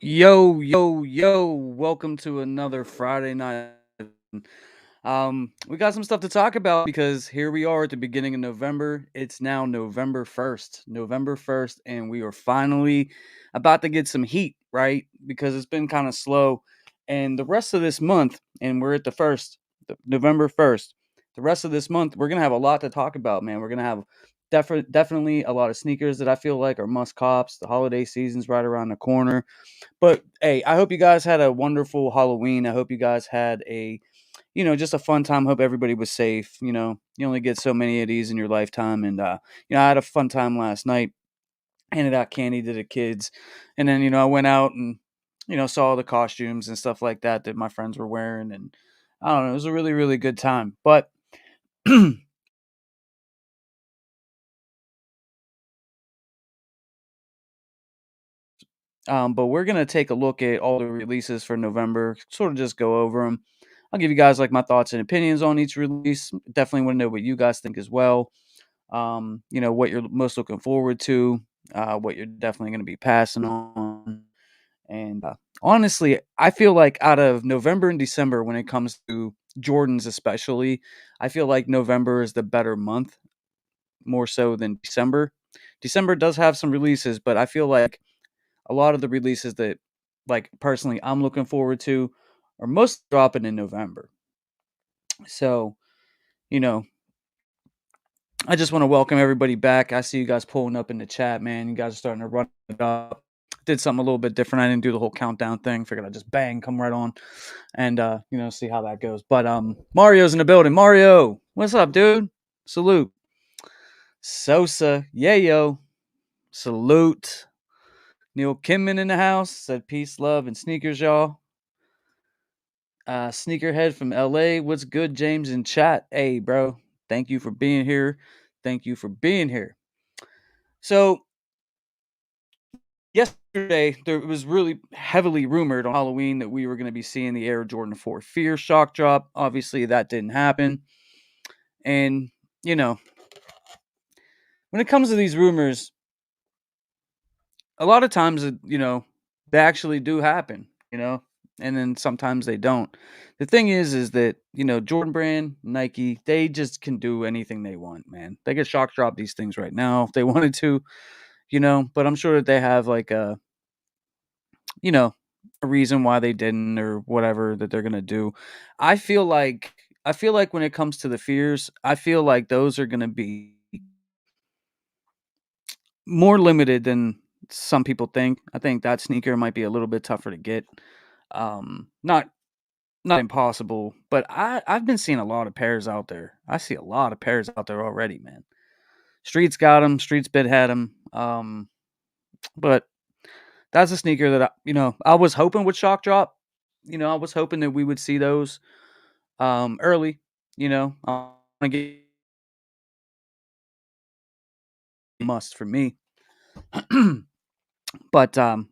Yo, yo, yo, welcome to another Friday night. We got some stuff to talk about because here we are at the beginning of November. It's now November 1st, and we are finally about to get some heat, right? Because it's been kind of slow. And the rest of this month, and we're at November 1st. The rest of this month, we're going to have a lot to talk about, man. We're going to have definitely a lot of sneakers that I feel like are must cops. The holiday season's right around the corner. But hey, I hope you guys had a wonderful Halloween. I hope you guys had just a fun time. Hope everybody was safe. You only get so many of these in your lifetime. And, I had a fun time last night. Handed out candy to the kids. And then, I went out and, saw all the costumes and stuff like that my friends were wearing. And I don't know, it was a really, really good time. But, but we're going to take a look at all the releases for November, sort of just go over them. I'll give you guys like my thoughts and opinions on each release. Definitely want to know what you guys think as well. What you're most looking forward to, what you're definitely going to be passing on. And honestly, I feel like out of November and December, when it comes to Jordans, especially, I feel like November is the better month more so than December. December does have some releases, but I feel like a lot of the releases that, like, personally, I'm looking forward to are most dropping in November. So, you know, I just want to welcome everybody back. I see you guys pulling up in the chat, man. You guys are starting to run it up. Did something a little bit different. I didn't do the whole countdown thing. Figured I'd just bang, come right on, and see how that goes. But Mario's in the building. Mario, what's up, dude? Salute. Sosa, yeah, yo. Salute. Neil Kimman in the house said peace, love, and sneakers, y'all. Sneakerhead from LA. What's good, James in chat? Hey, bro. Thank you for being here. Thank you for being here. So, yesterday, there was really heavily rumored on Halloween that we were going to be seeing the Air Jordan 4 Fear shock drop. Obviously, that didn't happen. And, when it comes to these rumors, a lot of times, they actually do happen, and then sometimes they don't. The thing is that, Jordan Brand, Nike, they just can do anything they want, man. They could shock drop these things right now if they wanted to, but I'm sure that they have like you know, a reason why they didn't or whatever that they're gonna do. I feel like when it comes to the fears, I feel like those are gonna be more limited than some people think. I think that sneaker might be a little bit tougher to get. Not impossible, but I've been seeing a lot of pairs out there. I see a lot of pairs out there already, man. Streets got them. Streets bid had them. But that's a sneaker that I was hoping would shock drop. I was hoping that we would see those early. I want to get must for me. But when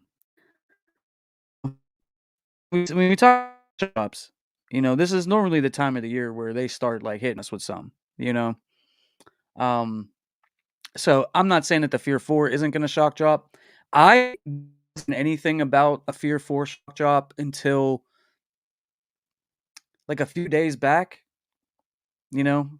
we talk shops, this is normally the time of the year where they start like hitting us with some. You know, um, so I'm not saying that the Fear 4 isn't going to shock drop. I wasn't anything about a Fear 4 shock drop until like a few days back. You know,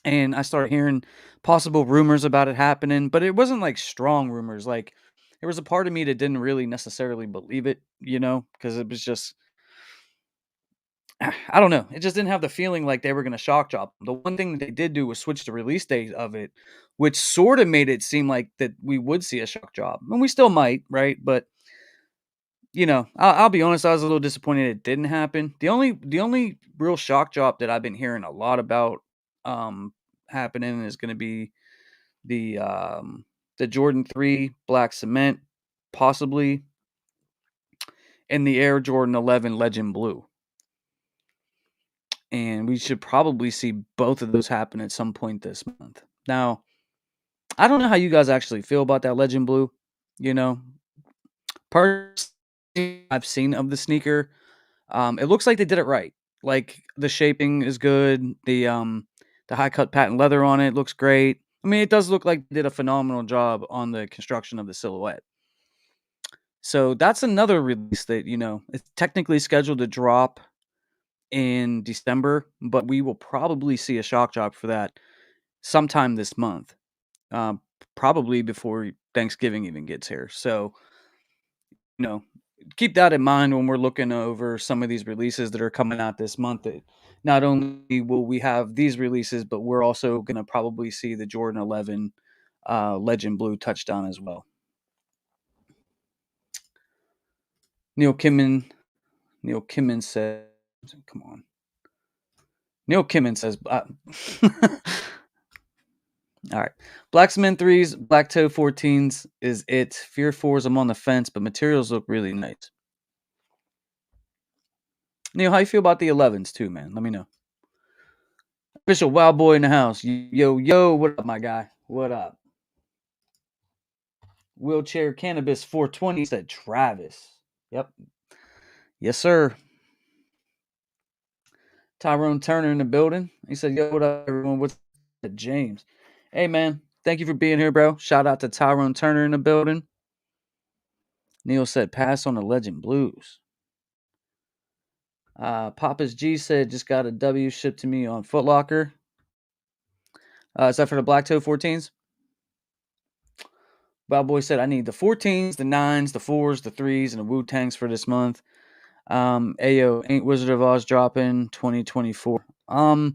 and I started hearing possible rumors about it happening, but it wasn't like strong rumors. Like there was a part of me that didn't really necessarily believe it, because it was just I don't know. It just didn't have the feeling like they were going to shock drop. The one thing that they did do was switch the release date of it, which sort of made it seem like that we would see a shock drop, and we still might, right? But I'll be honest. I was a little disappointed it didn't happen. The only real shock drop that I've been hearing a lot about happening is going to be the Jordan 3 black cement, possibly, and the Air Jordan 11 Legend Blue. And we should probably see both of those happen at some point this month. Now, I don't know how you guys actually feel about that Legend Blue. You know, personally, I've seen of the sneaker. It looks like they did it right. Like the shaping is good. The high cut patent leather on it looks great. I mean, it does look like they did a phenomenal job on the construction of the silhouette. So that's another release that, it's technically scheduled to drop in December, but we will probably see a shock drop for that sometime this month. Um, Probably before Thanksgiving even gets here. So, you know, keep that in mind when we're looking over some of these releases that are coming out this month. That not only will we have these releases, but we're also going to probably see the Jordan 11 Legend Blue touchdown as well. Neil Kimman. Neil Kimman says, "Come on." Neil Kimman says, all right. Black Cement 3s, Black Toe 14s is it. Fear 4s, I'm on the fence, but materials look really nice. Neil, how you feel about the 11s too, man? Let me know. Official Wild Boy in the house. Yo, what up, my guy? What up? Wheelchair Cannabis 420 said Travis. Yep. Yes, sir. Tyrone Turner in the building. He said, yo, what up, everyone? What's up, James? Hey, man. Thank you for being here, bro. Shout out to Tyrone Turner in the building. Neil said, pass on the Legend Blues. Papa's G said, just got a W shipped to me on Foot Locker. Is that for the Black Toe 14s? Wild Boy said, I need the 14s, the 9s, the 4s, the 3s, and the Wu-Tangs for this month. Ayo, ain't Wizard of Oz dropping 2024? I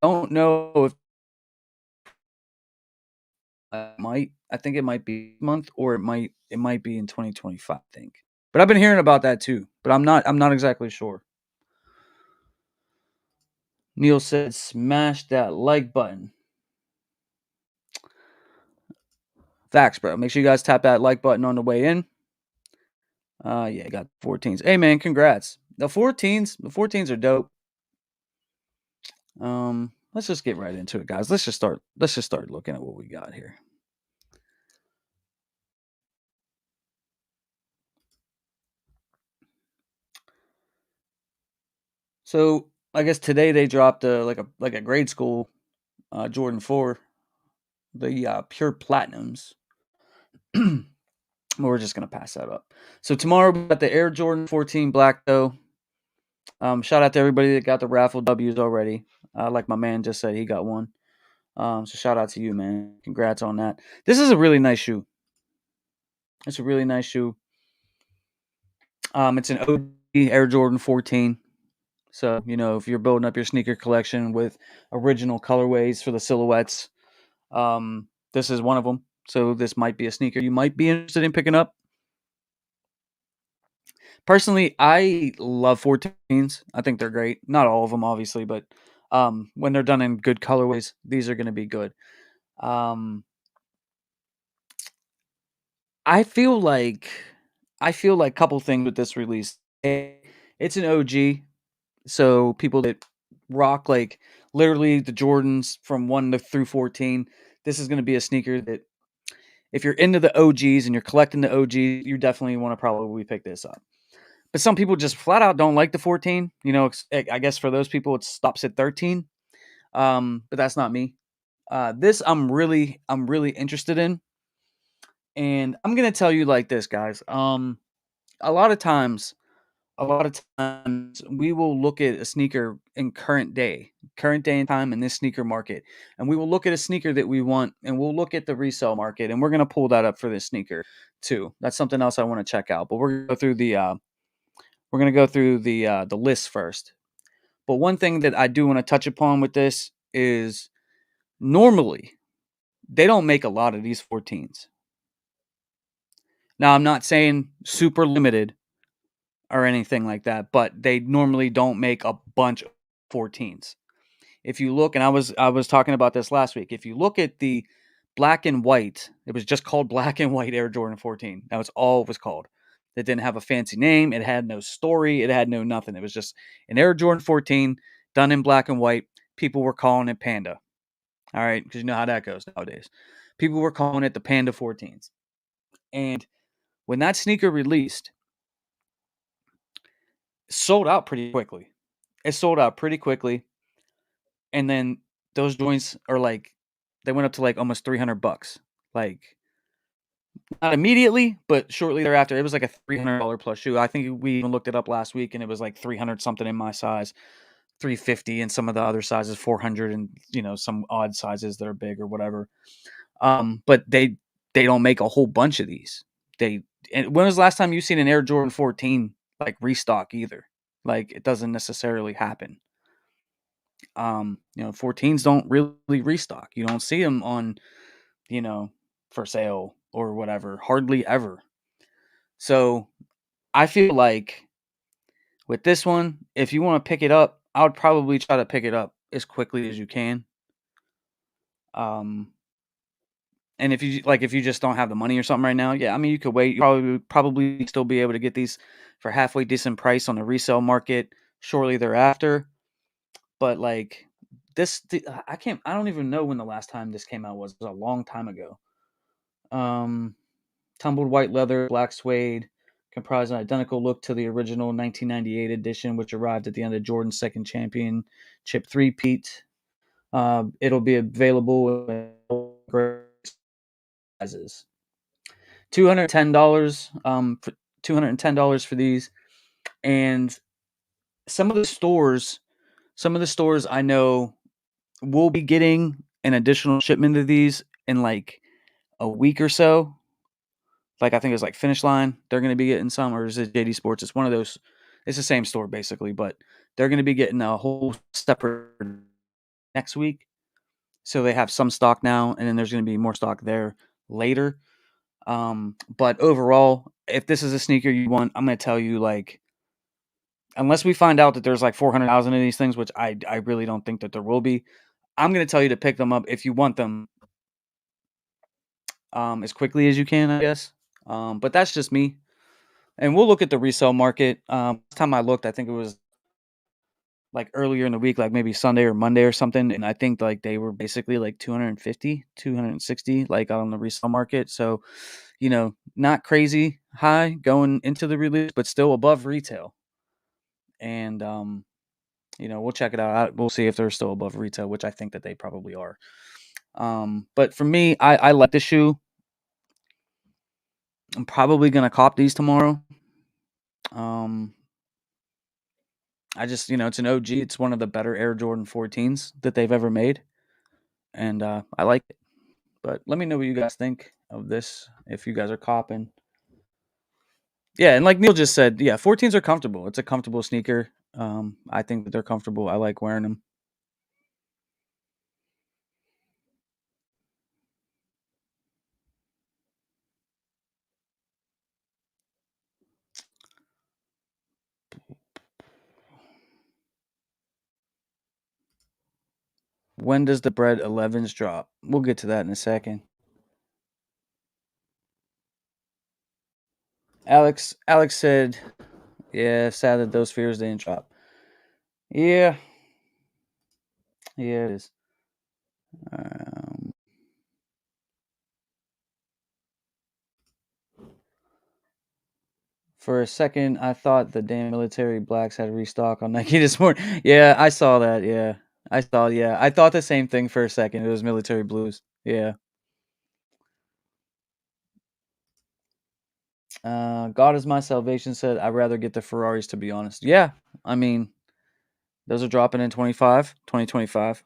don't know if I think it might be month, or it might be in 2025, I think. But I've been hearing about that too, but I'm not exactly sure. Neil said, smash that like button. Facts, bro. Make sure you guys tap that like button on the way in. Yeah, got 14s. Hey man, congrats. The 14s are dope. Let's just get right into it, guys. Let's just start looking at what we got here. So I guess today they dropped like a grade school Jordan 4, the pure platinums. We're just gonna pass that up. So tomorrow we got the Air Jordan 14 Black Toe. Shout out to everybody that got the raffle W's already. Like my man just said, he got one. So shout out to you, man. Congrats on that. This is a really nice shoe. It's a really nice shoe. It's an OG Air Jordan 14. So, if you're building up your sneaker collection with original colorways for the silhouettes, this is one of them. So this might be a sneaker you might be interested in picking up. Personally, I love 14s. I think they're great. Not all of them, obviously, but when they're done in good colorways, these are going to be good. I feel like a couple things with this release. It's an OG, so people that rock like literally the Jordans from 1 through 14, this is going to be a sneaker that if you're into the OGs and you're collecting the OGs, you definitely want to probably pick this up. But some people just flat out don't like the 14. I guess for those people it stops at 13. But that's not me. This I'm really interested in. And I'm going to tell you like this, guys. A lot of times we will look at a sneaker in current day and time in this sneaker market, and we will look at a sneaker that we want, and we'll look at the resale market, and we're going to pull that up for this sneaker too. That's something else I want to check out, but we're going to go through the list first. But one thing that I do want to touch upon with this is normally they don't make a lot of these 14s. Now I'm not saying super limited or anything like that, but they normally don't make a bunch of 14s. If you look, and I was talking about this last week, if you look at the black and white, it was just called black and white Air Jordan 14. That was all it was called. It didn't have a fancy name. It had no story. It had no nothing. It was just an Air Jordan 14 done in black and white. People were calling it Panda. All right, because you know how that goes nowadays. People were calling it the Panda 14s. And when that sneaker released, sold out pretty quickly. It sold out pretty quickly. And then those joints are like, they went up to like almost $300. Like Not immediately, but shortly thereafter. It was like a $300 plus shoe. I think we even looked it up last week, and it was like 300 something in my size, 350 in some of the other sizes, 400, and some odd sizes that are big or whatever. But they don't make a whole bunch of these. They and when was the last time you seen an Air Jordan 14 like restock either? Like it doesn't necessarily happen. 14s don't really restock. You don't see them on, you know, for sale or whatever, hardly ever. So I feel like with this one, if you want to pick it up, I would probably try to pick it up as quickly as you can. Um, and if you just don't have the money or something right now, yeah, I mean you could wait. You probably still be able to get these for halfway decent price on the resale market shortly thereafter. But like I don't even know when the last time this came out was. It was a long time ago. Um, Tumbled white leather, black suede, comprise an identical look to the original 1998 edition, which arrived at the end of Jordan's second championship three-peat. It'll be available in great sizes. $210, for $210 for these, and some of the stores, some of the stores I know will be getting an additional shipment of these in like a week or so. Like I think it was like Finish Line. They're going to be getting some, or is it JD Sports? It's one of those. It's the same store basically, but they're going to be getting a whole separate next week. So they have some stock now, and then there's going to be more stock there later. But overall, if this is a sneaker you want, I'm going to tell you like, unless we find out that there's like 400,000 of these things, which I really don't think that there will be, I'm going to tell you to pick them up if you want them as quickly as you can, I guess. But that's just me. And we'll look at the resale market. Last time I looked, I think it was like earlier in the week, like maybe Sunday or Monday or something. And I think like they were basically like 250, 260, like on the resale market. So, not crazy high going into the release, but still above retail. And, we'll check it out. We'll see if they're still above retail, which I think that they probably are. But for me, I like the shoe. I'm probably going to cop these tomorrow. Um, I just, it's an OG. It's one of the better Air Jordan 14s that they've ever made, and I like it. But let me know what you guys think of this if you guys are copping. Yeah, and like Neil just said, yeah, 14s are comfortable. It's a comfortable sneaker. I think that they're comfortable. I like wearing them. When does the Bred 11s drop? We'll get to that in a second. Alex said, yeah, sad that those fears didn't drop. Yeah, yeah, it is. Um, For a second, I thought the damn military blacks had restock on Nike this morning. Yeah, I saw that. Yeah, I saw. Yeah, I thought the same thing for a second. It was military blues. Yeah. God is my salvation said I'd rather get the Ferraris to be honest. Yeah, I mean those are dropping in 2025.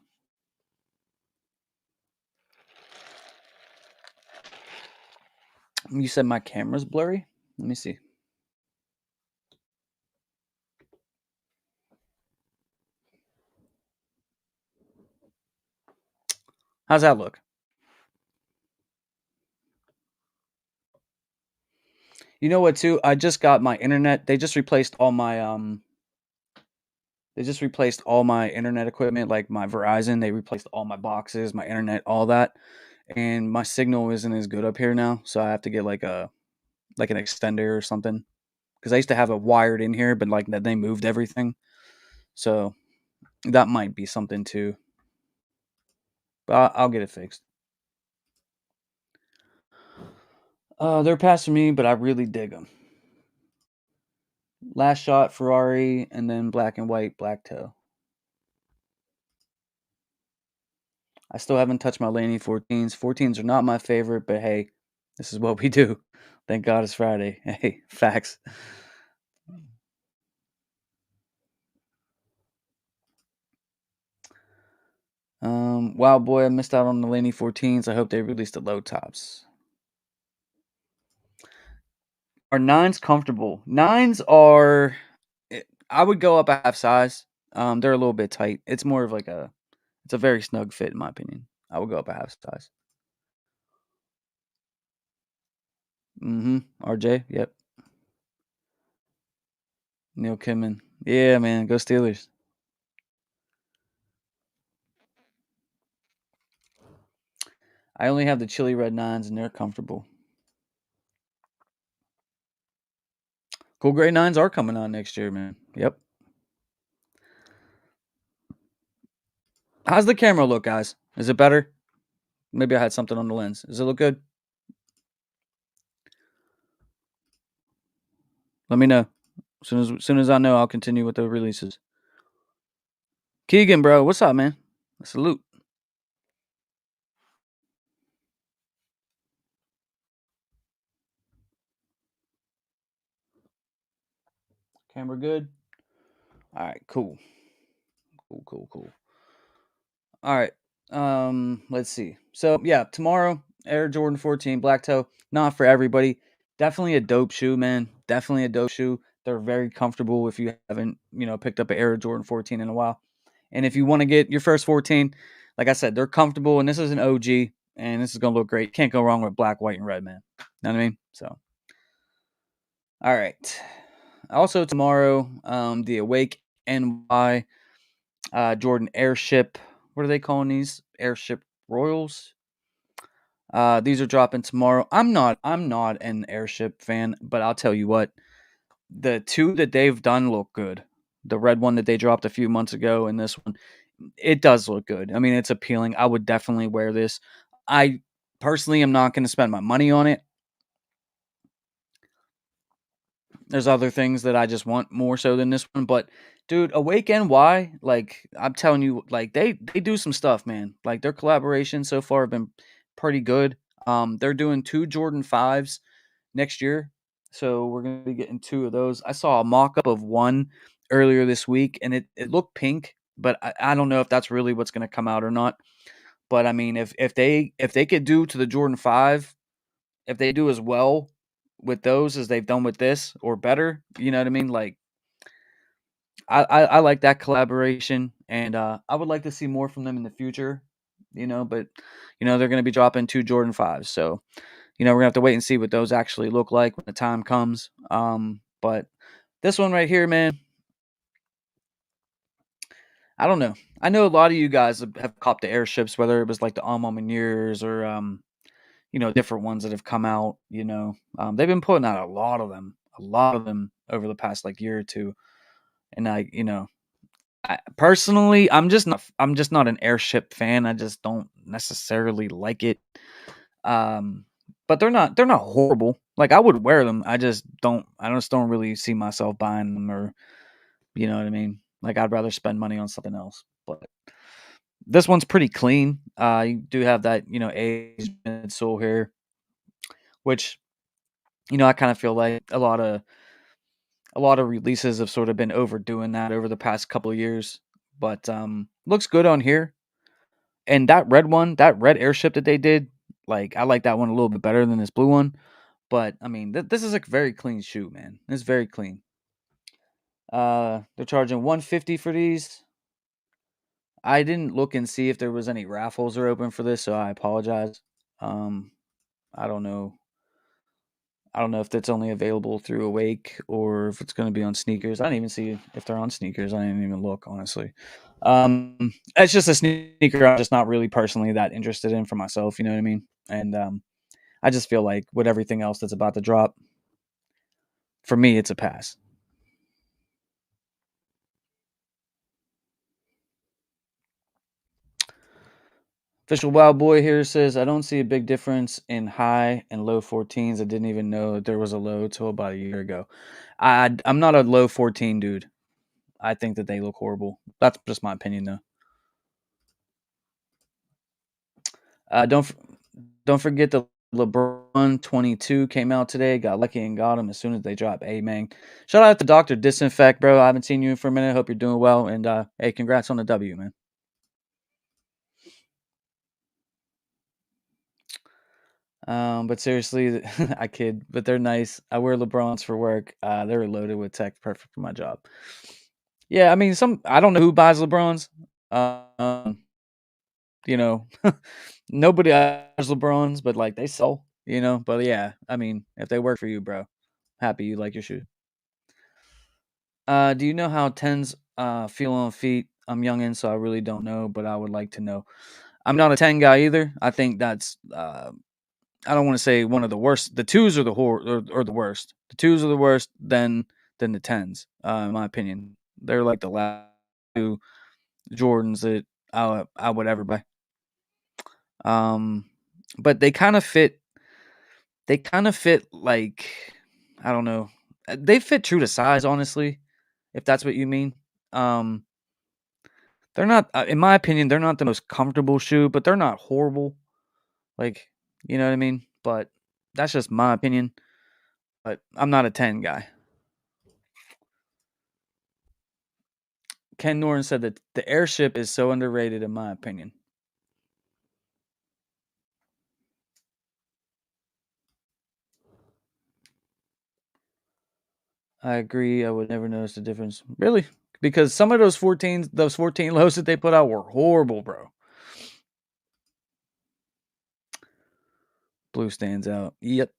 You said my camera's blurry. Let me see. How's that look? You know what? Too, I just got my internet. They just replaced all my internet equipment, like my Verizon. They replaced all my boxes, my internet, all that. And my signal isn't as good up here now, so I have to get like an extender or something. Because I used to have it wired in here, but like that they moved everything, so that might be something too. But I'll get it fixed. They're passing me, but I really dig them. Last shot Ferrari, and then black and white black toe. I still haven't touched my Laney 14s. 14s are not my favorite, but hey, This is what we do. Thank God it's Friday. Hey, facts. Wow, boy, I missed out on the Laney 14s. I hope they released the low tops. Are nines comfortable? Nines are. I would go up a half size. They're a little bit tight. It's more of like a. It's a very snug fit, in my opinion. I would go up a half size. RJ. Yep. Neil Kimman. Yeah, man. Go Steelers. I only have the chili red nines, and they're comfortable. Cool gray nines are coming out next year, man. Yep. How's the camera look, guys? Is it better? Maybe I had something on the lens. Does it look good? Let me know. As soon as I know, I'll continue with the releases. Keegan, bro, what's up, man? Salute. Camera good. All right, cool. Cool. All right. Let's see. So yeah, tomorrow, Air Jordan 14 Black Toe. Not for everybody. Definitely a dope shoe, man. Definitely a dope shoe. They're very comfortable if you haven't, picked up an Air Jordan 14 in a while. And if you want to get your first 14, like I said, they're comfortable, and this is an OG, and this is gonna look great. Can't go wrong with black, white, and red, man. Know what I mean? So, all right. Also tomorrow, the Awake NY Jordan Airship. What are they calling these? Airship Royals. These are dropping tomorrow. I'm not an Airship fan, but I'll tell you what, the two that they've done look good. The red one that they dropped a few months ago, and this one, it does look good. I mean, it's appealing. I would definitely wear this. I personally am not going to spend my money on it. There's other things that I just want more so than this one, but dude, Awake NY, like I'm telling you, like they do some stuff, man. Like their collaborations so far have been pretty good. They're doing 2 Jordan 5s next year, so we're gonna be getting 2 of those. I saw a mock up of one earlier this week, and it looked pink, but I don't know if that's really what's gonna come out or not. But I mean, if they could do to the Jordan 5, if they do as well with those as they've done with this or better, you know what I mean? Like I like that collaboration, and I would like to see more from them in the future. But they're going to be dropping 2 Jordan 5s, so we're gonna have to wait and see what those actually look like when the time comes. But this one right here, man, I don't know. I know a lot of you guys have copped the airships, whether it was like the Alma or different ones that have come out. They've been putting out a lot of them over the past like year or two, and personally, I'm just not an airship fan. I just don't necessarily like it. Um, but they're not horrible. Like I would wear them. I just don't really see myself buying them, or you know what I mean. Like I'd rather spend money on something else. But this one's pretty clean. You do have that aged midsole here, which I kind of feel like a lot of releases have sort of been overdoing that over the past couple of years. But looks good on here. And that red one, that red airship that they did, like I like that one a little bit better than this blue one. But I mean, this is a very clean shoe, man. It's very clean. They're charging 150 for these. I didn't look and see if there was any raffles are open for this, so I apologize. Um, I don't know. I don't know if that's only available through Awake or if it's going to be on sneakers. I didn't even see if they're on sneakers. I didn't even look, honestly. It's just a sneaker I'm just not really personally that interested in for myself. You know what I mean? And I just feel like with everything else that's about to drop, for me, it's a pass. Official Wild Boy here says, I don't see a big difference in high and low 14s. I didn't even know that there was a low till about a year ago. I'm not a low 14 dude. I think that they look horrible. That's just my opinion, though. Uh, don't don't forget the LeBron LeBron 22 came out today. Got lucky and got him as soon as they drop. Hey, man. Shout out to Dr. Disinfect, bro. I haven't seen you for a minute. Hope you're doing well. And hey, congrats on the W, man. But seriously, I kid, but they're nice. I wear LeBrons for work. They're loaded with tech, perfect for my job. Yeah, I mean, I don't know who buys LeBrons. Um, you know, nobody buys LeBrons, but like they sell, But yeah, I mean, if they work for you, bro, happy you like your shoe. Do you know how tens feel on feet? I'm youngin, so I really don't know, but I would like to know. I'm not a 10 guy either. I think that's I don't want to say one of the worst. The twos are or the worst. The twos are the worst than the tens, in my opinion. They're like the last two Jordans that I would ever buy. But they kind of fit. They kind of fit like I don't know. They fit true to size, honestly, if that's what you mean. Um, they're not, in my opinion, they're not the most comfortable shoe, but they're not horrible. Like, you know what I mean? But that's just my opinion. But I'm not a 10 guy. Ken Norton said that the airship is so underrated, in my opinion. I agree. I would never notice the difference. Really? Because some of those 14 lows that they put out were horrible, bro. Blue stands out. Yep.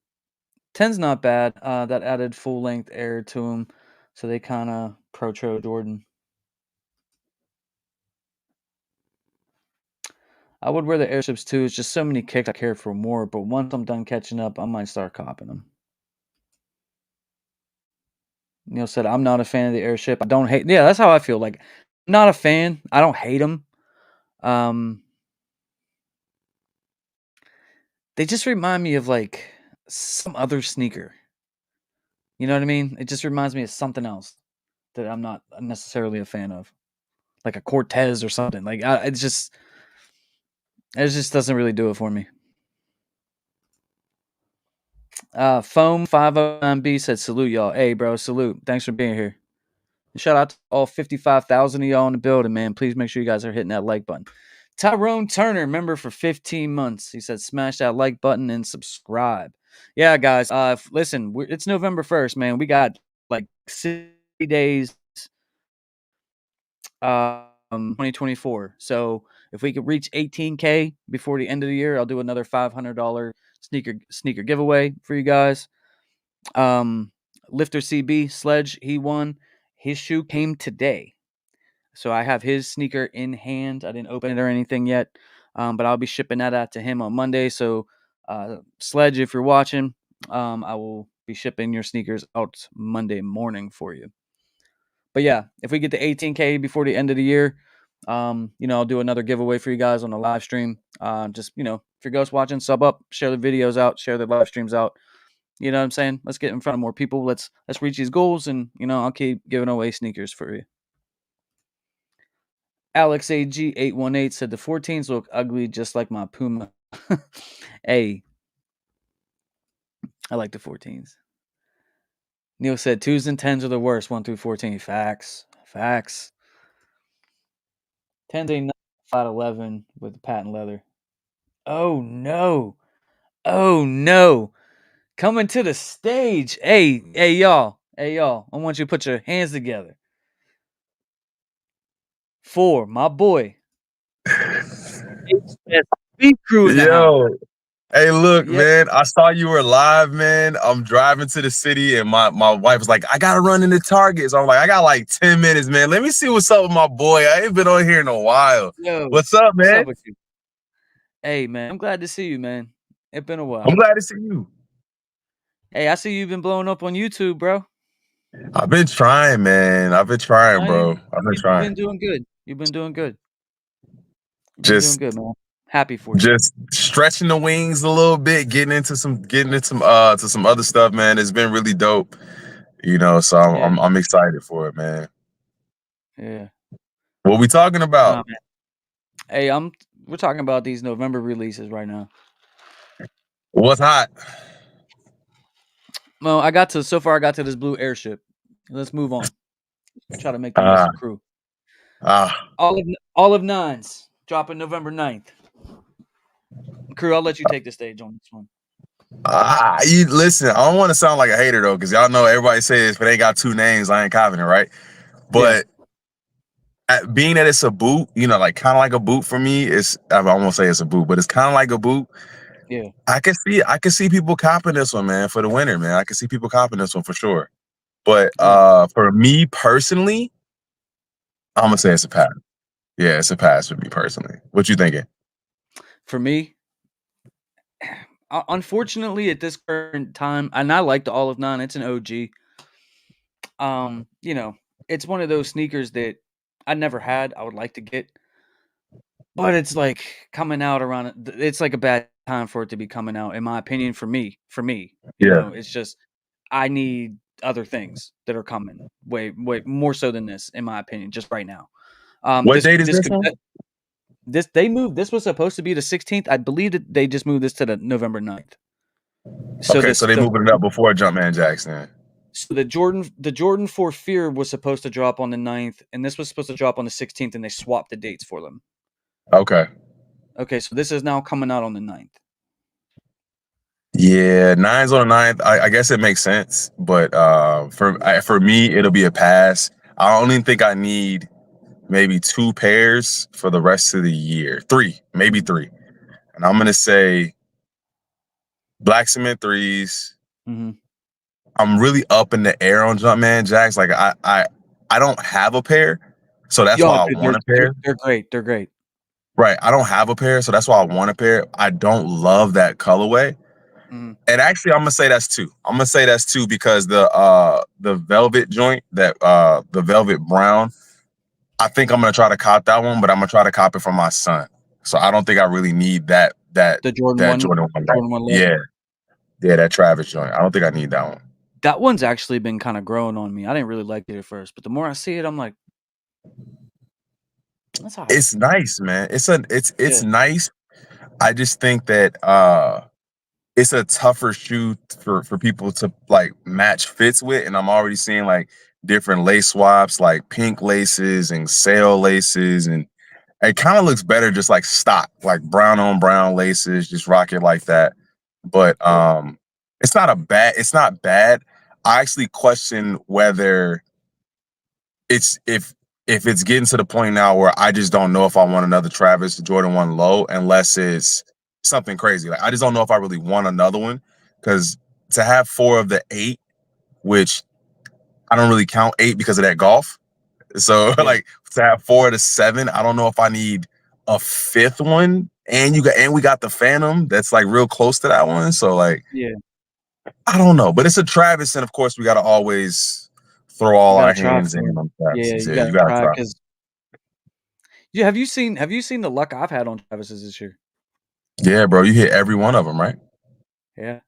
10's not bad. That added full length air to them. So they kind of protro Jordan. I would wear the airships too. It's just so many kicks I care for more. But once I'm done catching up, I might start copping them. Neil said, I'm not a fan of the airship. I don't hate. Yeah, that's how I feel. Like, I'm not a fan. I don't hate them. They just remind me of like some other sneaker. You know what I mean? It just reminds me of something else that I'm not necessarily a fan of, like a Cortez or something. Like it just doesn't really do it for me. Foam 509B said, salute y'all. Hey, bro, salute. Thanks for being here. And shout out to all 55,000 of y'all in the building, man. Please make sure you guys are hitting that like button. Tyrone Turner, member for 15 months. He said, smash that like button and subscribe. Yeah, guys. Listen, it's November 1st, man. We got like 60 days 2024. So if we could reach 18K before the end of the year, I'll do another $500 sneaker giveaway for you guys. Lifter CB Sledge, he won. His shoe came today. So I have his sneaker in hand. I didn't open it or anything yet, but I'll be shipping that out to him on Monday. So Sledge, if you're watching, I will be shipping your sneakers out Monday morning for you. But yeah, if we get to 18K before the end of the year, I'll do another giveaway for you guys on the live stream. Just, if you're ghost watching, sub up, share the videos out, share the live streams out. You know what I'm saying? Let's get in front of more people. Let's reach these goals, and I'll keep giving away sneakers for you. Alex AG818 said the 14s look ugly, just like my Puma. Hey, I like the 14s. Neil said 2s and 10s are the worst, 1 through 14. Facts. 10s ain't 511 with patent leather. Oh no. Oh no. Coming to the stage. Hey, y'all. Hey, y'all. I want you to put your hands together. For my boy. HSB crew in the house. Yo, hey, look, Yep. man. I saw you were live, man. I'm driving to the city, and my wife was like, I gotta run into Target. So I'm like, I got like 10 minutes, man. Let me see what's up with my boy. I ain't been on here in a while. Yo, What's up, what's man? up with you? Hey, man. I'm glad to see you, man. It's been a I'm while. glad to see you. Hey, I see you've been blowing up on YouTube, bro. I've been trying, man. I've been trying, I bro. mean, I've been you've trying. been doing good. You've been doing good. You've been doing Just good, man. Happy for you. just stretching the wings a little bit, getting into some other stuff, man. It's been really dope, so I'm Yeah. I'm, I'm excited for it, man. Yeah. What we talking Nah, about? man. Hey, we're talking about these November releases right now. What's hot? Well, I got to this blue airship. Let's move on. Try to make the most Ah, of crew. ah, All of nines dropping November 9th. Crew, I'll let you take the stage on this one. You listen. I don't want to sound like a hater though, because y'all know everybody says if it ain't got two names, I ain't confident, right? Yeah, But being that it's a boot, like kind of like a boot for me, I won't say it's a boot, but it's kind of like a boot. yeah, I can see people copping this one, man, for the winter, man. I can see people copping this one for sure. But yeah. for me personally, I'm gonna say it's a pass. Yeah, it's a pass for me personally. What you thinking? For me, unfortunately, at this current time, and I like the Olive Nine. It's an OG. You know, it's one of those sneakers that I never had. I would like to get, but it's like coming out around. It's like a bad time for it to be coming out, in my opinion. For me, Yeah. it's just I need other things that are coming way more so than this, in my opinion, just right now. What This date is this this could on? this they moved. This was supposed to be the 16th. I believe that they just moved this to the November 9th. So Okay, this so they moving it up before Jumpman Jackson. so the Jordan 4 Fear was supposed to drop on the 9th, and this was supposed to drop on the 16th, and they swapped the dates for them. Okay. Okay, so this is now coming out on the 9th. Yeah, nine's on the ninth. I guess it makes sense, but for me, it'll be a pass. I only think I need maybe two pairs for the rest of the year. Three, maybe three. And I'm gonna say black cement threes. Mhm. I'm really up in the air on Jumpman Jacks. Like I don't have a pair, so that's Yo, why I dude, want they're a they're pair. they're great. They're great. Right, I don't have a pair, so that's why I want a pair. I don't love that colorway. Mhm. And actually, I'm gonna say that's two. I'm gonna say that's two because the velvet joint, the velvet brown, I think I'm gonna try to cop that one, but I'm gonna try to cop it for my son. So I don't think I really need that that The Jordan that 1 Jordan one. Jordan 1 low. Yeah, yeah, that Travis joint. I don't think I need that one. That one's actually been kinda growing on me. I didn't really like it at first, but the more I see it, I'm like, "That's alright." It's nice, man. It's Yeah, nice. I just think that it's a tougher shoe for people to like match fits with, and I'm already seeing like different lace swaps, like pink laces and sail laces, and it kind of looks better just like stock, like brown on brown laces, just rock it like that. But yeah, it's not bad. I actually question whether it's if it's getting to the point now where I just don't know if I want another Travis Jordan 1 low unless it's something crazy. Like I just don't know if I really want another one because to have four of the eight, which I don't really count eight because of that golf. So yeah, like to have four of the seven, I don't know if I need a fifth one. And we got the Phantom that's like real close to that one. So like yeah. I don't know, but it's a Travis, and of course we gotta always throw You all gotta our try hands for in it. on Yeah, Travises. you Yeah, you gotta gotta try try. because yeah, have you seen the luck I've had on Travis's this year? Yeah, bro, you hit every one of them, right? Yeah.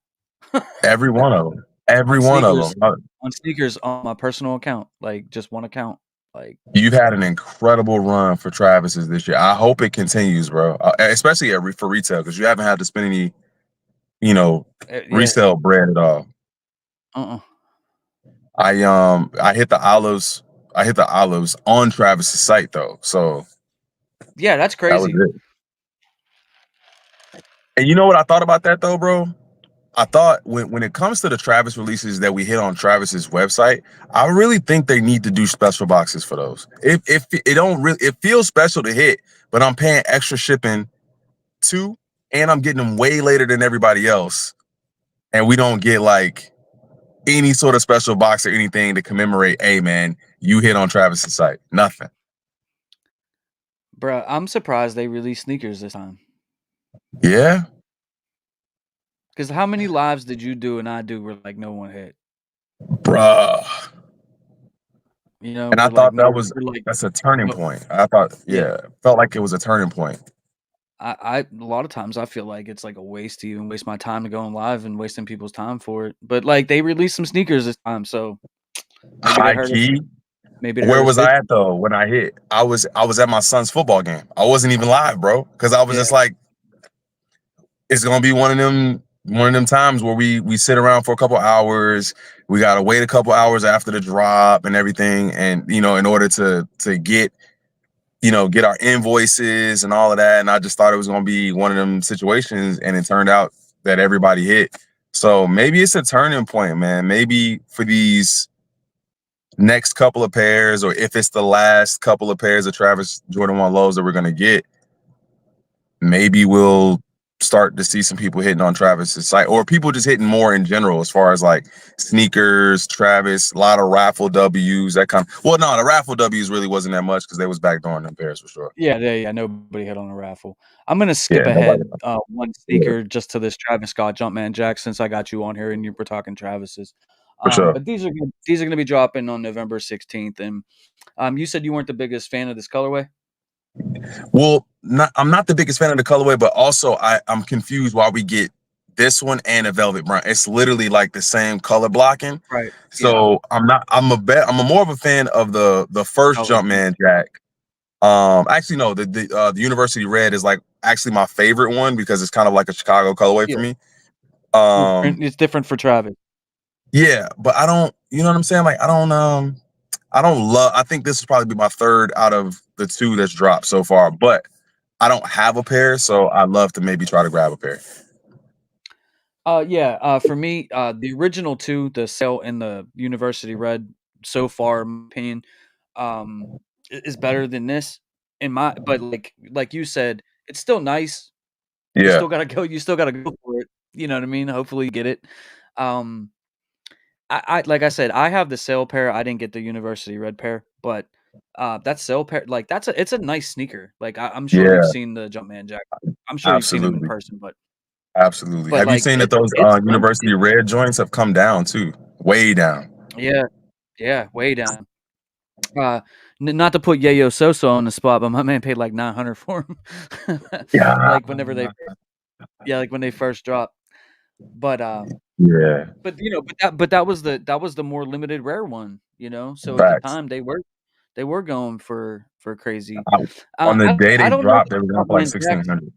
Every one of them. Every On one of sneakers them. on sneakers on my personal account, like, just one account, like You've had an incredible run for Travis's this year. I hope it continues, bro. Especially for retail, because you haven't had to spend any, you know, yeah, resale bread at all. uh-uh. I hit the olives. I hit the olives on Travis's site though, so Yeah, that's that was crazy. it. And you know what I thought about that though, bro? I thought when it comes to the Travis releases that we hit on Travis's website, I really think they need to do special boxes for those. If it don't really, it feels special to hit, but I'm paying extra shipping too, and I'm getting them way later than everybody else, and we don't get like any sort of special box or anything to commemorate. Hey man, you hit on Travis's site. Nothing. Bruh, I'm surprised they released sneakers this time. Yeah, Because how many lives did you do and I do where, like, no one hit? bruh. And I We're like, thought no, that's we're like, a turning no, point. I thought, yeah. yeah, felt like it was a turning point. A lot of times I feel like it's like a waste to even waste my time to go on live and wasting people's time for it. But like they released some sneakers this time, so maybe they High heard us. key. Maybe they Where heard us was I bitching. at though when I hit? I was at my son's football game. I wasn't even live, bro, because I was Yeah, just like, it's gonna be one of them one of them times where we sit around for a couple hours. We gotta wait a couple hours after the drop and everything, and in order to get our invoices and all of that. And I just thought it was gonna be one of them situations, and it turned out that everybody hit. So maybe it's a turning point, man. Maybe for these next couple of pairs, or if it's the last couple of pairs of Travis Jordan 1 lows that we're gonna get, maybe we'll start to see some people hitting on Travis's site, or people just hitting more in general as far as like sneakers, Travis, a lot of raffle W's, that kind of. Well, no, the raffle W's really wasn't that much because they was back during them pairs for sure. Yeah, nobody hit on a raffle. I'm gonna skip Yeah, nobody. ahead, one Yeah, sneaker just to this Travis Scott Jumpman Jack since I got you on here and you were talking Travis's. for sure. But these are gonna be dropping on November 16th, and, you said you weren't the biggest fan of this colorway? Well, I'm not the biggest fan of the colorway, but also I'm confused why we get this one and a velvet brown. It's literally like the same color blocking. Right. Yeah. So I'm a more of a fan of the first Velvet, yeah. Jumpman Jack. Actually, no, the University Red is like actually my favorite one because it's kind of like a Chicago colorway for Yeah. me. Um, It's different for Travis. yeah, but I don't, you know what I'm saying? Like I don't love. I think this will probably be my third out of the two that's dropped so far, but I don't have a pair, so I'd love to maybe try to grab a pair. Yeah, for me, the original 2, the Sail and the University Red, so far, in my opinion, is better than this in my but like you said, it's still nice. Yeah, You still gotta go for it, you know what I mean? Hopefully you get it. Um, I like I said, I have the Sail pair, I didn't get the University Red pair, but, that Sail pair like, it's a nice sneaker. Like, I'm sure you've yeah, seen the Jumpman Jack. I'm sure you've seen him in absolutely, person, absolutely. Have you like, seen that those it's nice. University Red joints have come down too, way down? Yeah, yeah, way down. Uh, not to put Yayo Soso on the spot, but my man paid like 900 for him. Yeah, Like, whenever they yeah, like, when they first dropped. But, yeah, that was the more limited rare one, you know? So, at the facts. time, they were going for crazy. I- On the day I they don't know dropped, that they were the going for like Jumpman Jacks 1,600.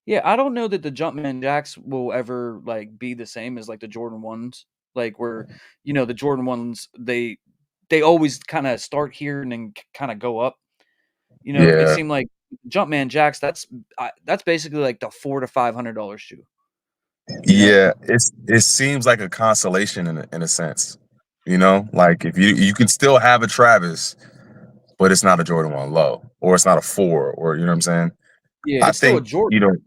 yeah, I don't know that the Jumpman Jacks will ever, like, be the same as, like, the Jordan 1s, like, where, the Jordan 1s, they always kinda start here and then kinda go up. It Yeah, seemed like Jumpman Jacks, that's basically like the $400 to $500 shoe, you know? yeah. It seems like a consolation in a sense, like if you can still have a Travis, but it's not a Jordan 1 low, or it's not a 4, or you know what I'm saying? Yeah, I it's still a think, Jordan.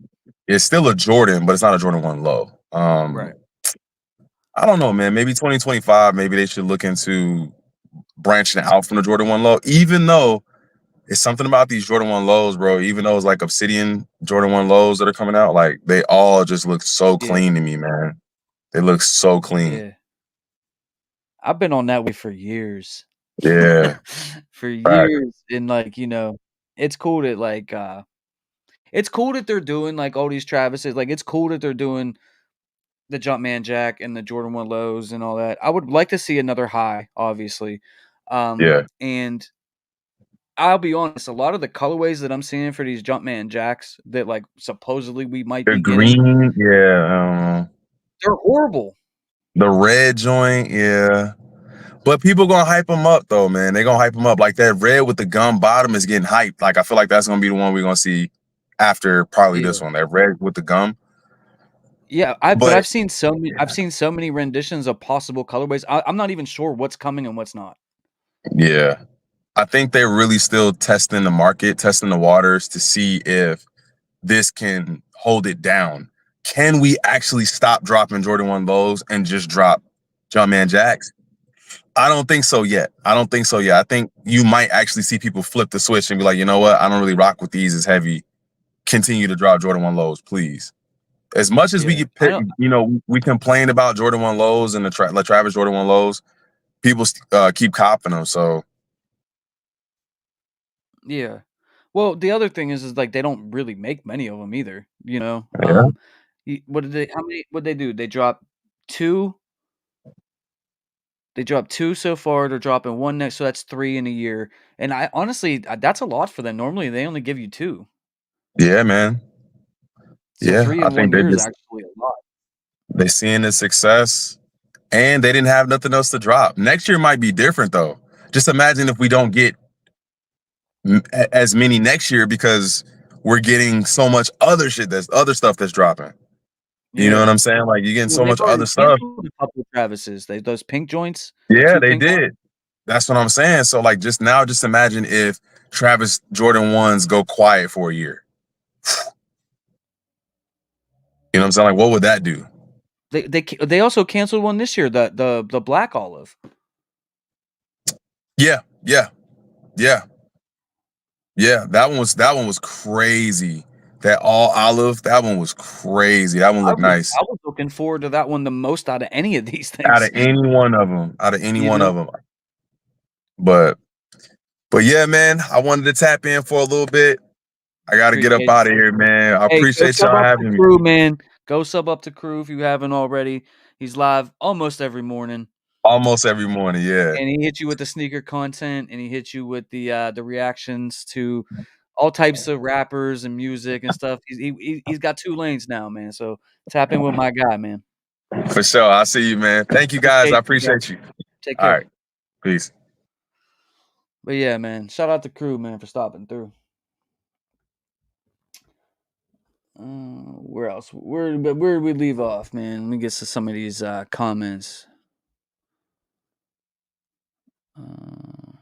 it's still a Jordan, but it's not a Jordan 1 low. Right. I don't know, man. Maybe 2025, maybe they should look into branching out from the Jordan 1 low, even though it's something about these Jordan 1 lows, bro. Even though it's like Obsidian Jordan 1 lows that are coming out, like they all just look so Yeah, clean to me, man. They look so clean. yeah. I've been on that way for years. Yeah, For right. years, and, like, it's cool that, like, it's cool that they're doing, like, all these Travises, like, it's cool that they're doing the Jumpman Jack and the Jordan 1 lows and all that. I would like to see another high, obviously, Yeah. and I'll be honest, a lot of the colorways that I'm seeing for these Jumpman Jacks that, like, supposedly we might The be getting, green, yeah. they're horrible. The red joint, yeah. But people gonna hype them up though, man. They gonna hype them up. Like that red with the gum bottom is getting hyped. Like I feel like that's gonna be the one we're gonna see after probably Yeah. this one. That red with the gum. Yeah, But I've yeah, seen so many renditions of possible colorways. I'm not even sure what's coming and what's not. yeah. I think they're really still testing the market, testing the waters to see if this can hold it down. Can we actually stop dropping Jordan 1 lows and just drop Jumpman Jacks? I don't think so yet. I don't think so yet. I think you might actually see people flip the switch and be like, you know what? I don't really rock with these as heavy. Continue to drop Jordan 1 lows, please. As much as we Yeah, get, I don't we complain about Jordan 1 lows and the Travis Jordan 1 lows, people keep copping them. So, yeah. Well, the other thing is, like, they don't really make many of them either, you know? yeah. Y what did they how many what'd they do? 2 they dropped 2 so far, they're dropping 1 next, so that's 3 in a year, and I honestly, that's a lot for them. Normally, they only give you 2. Yeah, man. So Yeah. 3 I in 1 think they year is just, actually a lot. They seeing the success, and they didn't have nothing else to drop. Next year might be different though. Just imagine if we don't get as many next year because we're getting so much other shit, that's other stuff that's dropping. You know Yeah. what I'm saying? Like you're getting Well, so they've much already other stuff. canceled a couple of Travis's. Those pink joints, the Yeah, 2 they pink ones. did. That's what I'm saying. So like just now, just imagine if Travis Jordan ones go quiet for a year. You know what I'm saying? Like what would that do? They also canceled one this year, the black olive. Yeah, yeah, yeah, yeah. That one was crazy. That all olive, that one was crazy. That one I looked was nice. I was looking forward to that one the most out of any of these Out of things, any one of them, out of any you one know? of them. But but yeah, man, I wanted to tap in for a little bit. I got to get up Appreciate it, out of man. here, man. I Hey, go appreciate sub y'all up to having me. Crew, man. Go sub up to Crew if you haven't already. He's live almost every morning, Almost every morning, yeah. and he hits you with the sneaker content, and he hits you with the reactions to all types of rappers and music and stuff. He's got 2 lanes now, man, so tap in with my guy, man. For sure. I'll see you, man. Thank you guys. I Appreciate you, bro. appreciate you. Take All care. right. Peace. But yeah, man, shout out to Crew, man, for stopping through. Where else? Where did we leave off, man? Let me get to some of these comments. Uh,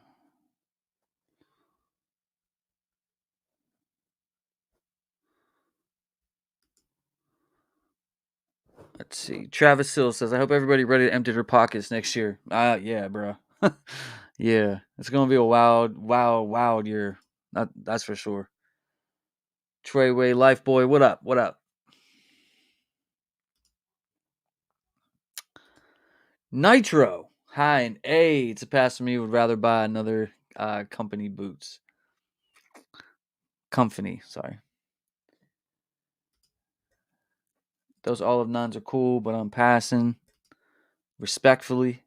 let's see. Travis Sill says, "I hope everybody ready to empty their pockets next year." Yeah, bro. Yeah, it's gonna be a wild year. That's for sure. Treyway, Life Boy, what up? What up? Nitro, hi and A. It's a pass for me. Would rather buy another company boots. Company, sorry. Those olive nines are cool, but I'm passing respectfully.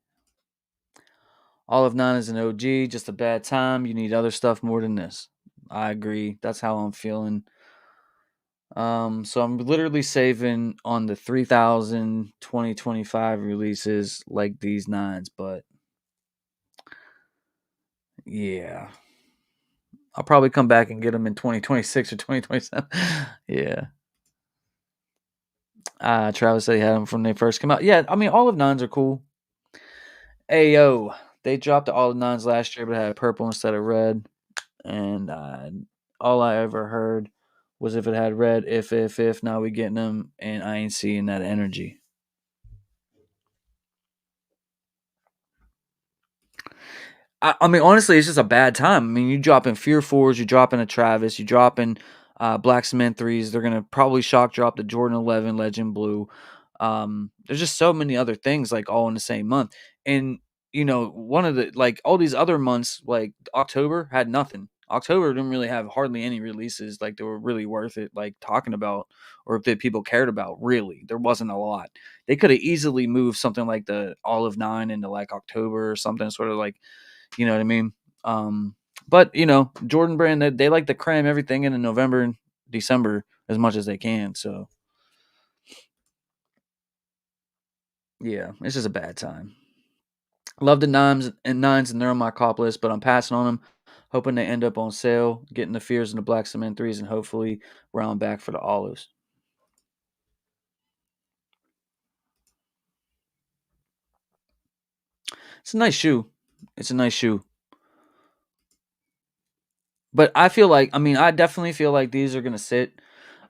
Olive nine is an OG, just a bad time. You need other stuff more than this. I agree. That's how I'm feeling. So I'm literally saving on the 3000 2025 releases like these nines, but yeah. I'll probably come back and get them in 2026 or 2027. Yeah. Travis said he had them from when they first came out. Yeah, I mean, olive nines are cool. Ayo, they dropped the olive nines last year, but had purple instead of red. And all I ever heard was if it had red, if, now we getting them, and I ain't seeing that energy. I mean, honestly, it's just a bad time. I mean, you drop in Fear 4s, you drop in a Travis, you drop in Black Cement 3s. They're going to probably shock drop the Jordan 11 Legend Blue. There's just so many other things, like, all in the same month. And, one of the, like, all these other months, like, October had nothing. October didn't really have hardly any releases, like, that were really worth it, like, talking about, or that people cared about, really. There wasn't a lot. They could have easily moved something like the Olive 9 into, like, October or something, sort of like, you know what I mean? But Jordan Brand, they like to cram everything in November and December as much as they can. So yeah, it's just a bad time. Love the nines and they're on my cop list, but I'm passing on them, hoping they end up on sale, getting the fears and the black cement 3s, and hopefully round back for the olives. It's a nice shoe. It's a nice shoe. But I feel like, I definitely feel like these are gonna sit.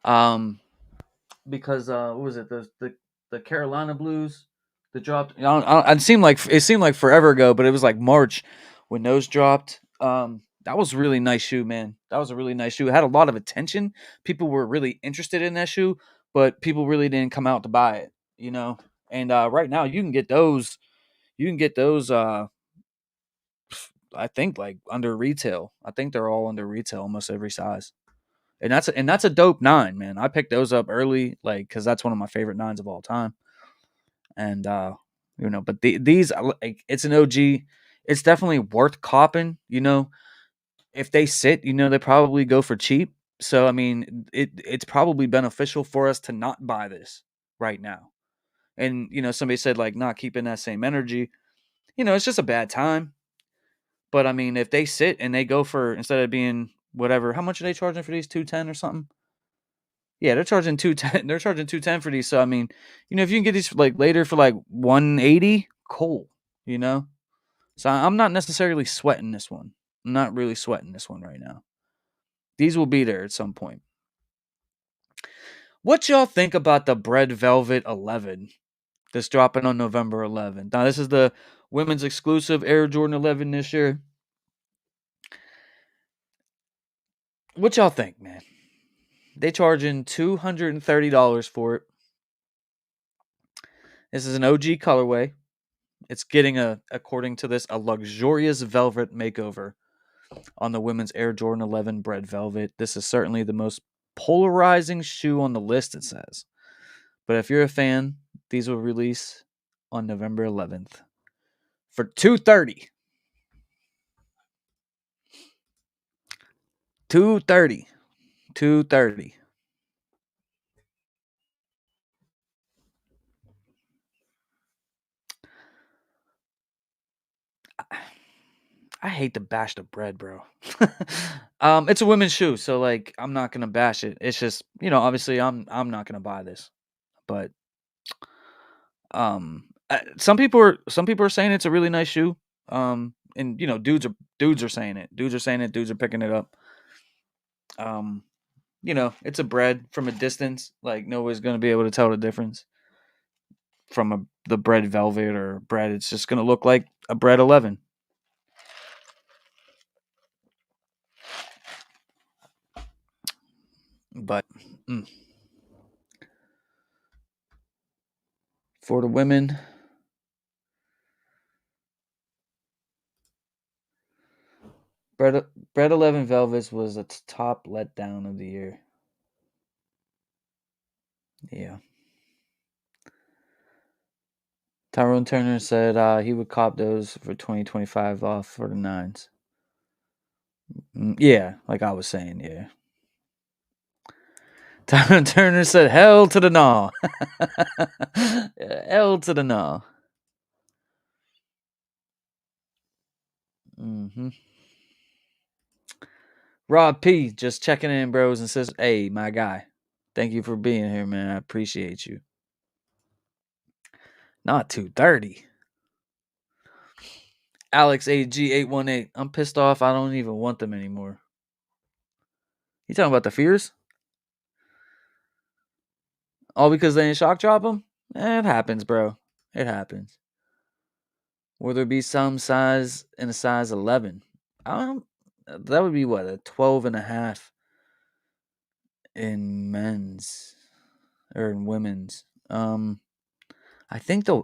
Because what was it, the Carolina Blues that dropped? It seemed like forever ago, but it was like March when those dropped. That was a really nice shoe, man. That was a really nice shoe. It had a lot of attention. People were really interested in that shoe, but people really didn't come out to buy it. And right now you can get those. You can get those. I think like under retail. I think they're all under retail, almost every size. And that's a dope nine, man. I picked those up early, like because that's one of my favorite nines of all time. And but these like it's an OG. It's definitely worth copping. If they sit, they probably go for cheap. So I mean, it's probably beneficial for us to not buy this right now. and somebody said like not keeping that same energy, it's just a bad time. But I mean, if they sit and they go for, instead of being whatever, how much are they charging for these? 210 or something? Yeah, they're charging 210. They're charging 210 for these. So I mean, if you can get these like later for like 180, cool. You know. So I'm not necessarily sweating this one. I'm not really sweating this one right now. These will be there at some point. What y'all think about the Bred Velvet 11 that's dropping on November 11th? Now this is the women's exclusive Air Jordan 11 this year. What y'all think, man? They charging $230 for it. This is an OG colorway. It's getting according to this, a luxurious velvet makeover on the women's Air Jordan 11 Bred Velvet. This is certainly the most polarizing shoe on the list, it says. But if you're a fan, these will release on November 11th for $230. $230. $230. I hate to bash the Bred, bro. It's a women's shoe, so like I'm not gonna bash it. It's just, obviously I'm not gonna buy this. But some people are saying it's a really nice shoe. And dudes are saying it. Dudes are saying it. Dudes are picking it up. Um, it's a Bred from a distance. Like nobody's gonna be able to tell the difference from the Bred Velvet or Bred. It's just gonna look like a Bred 11. But for the women, Bred 11 Velvets was the top letdown of the year. Yeah. Tyrone Turner said he would cop those for 2025 off for the nines. Yeah, like I was saying, yeah. Tyrone Turner said, hell to the no. Hell to the no. Mm-hmm. Rob P just checking in, bros, and says, hey, my guy. Thank you for being here, man. I appreciate you. Not 230. Alex AG818. I'm pissed off. I don't even want them anymore. You talking about the fears? All because they didn't shock drop them? It happens, bro. It happens. Will there be some size in a size 11? That would be what, a 12 and a half in men's or in women's. I think so.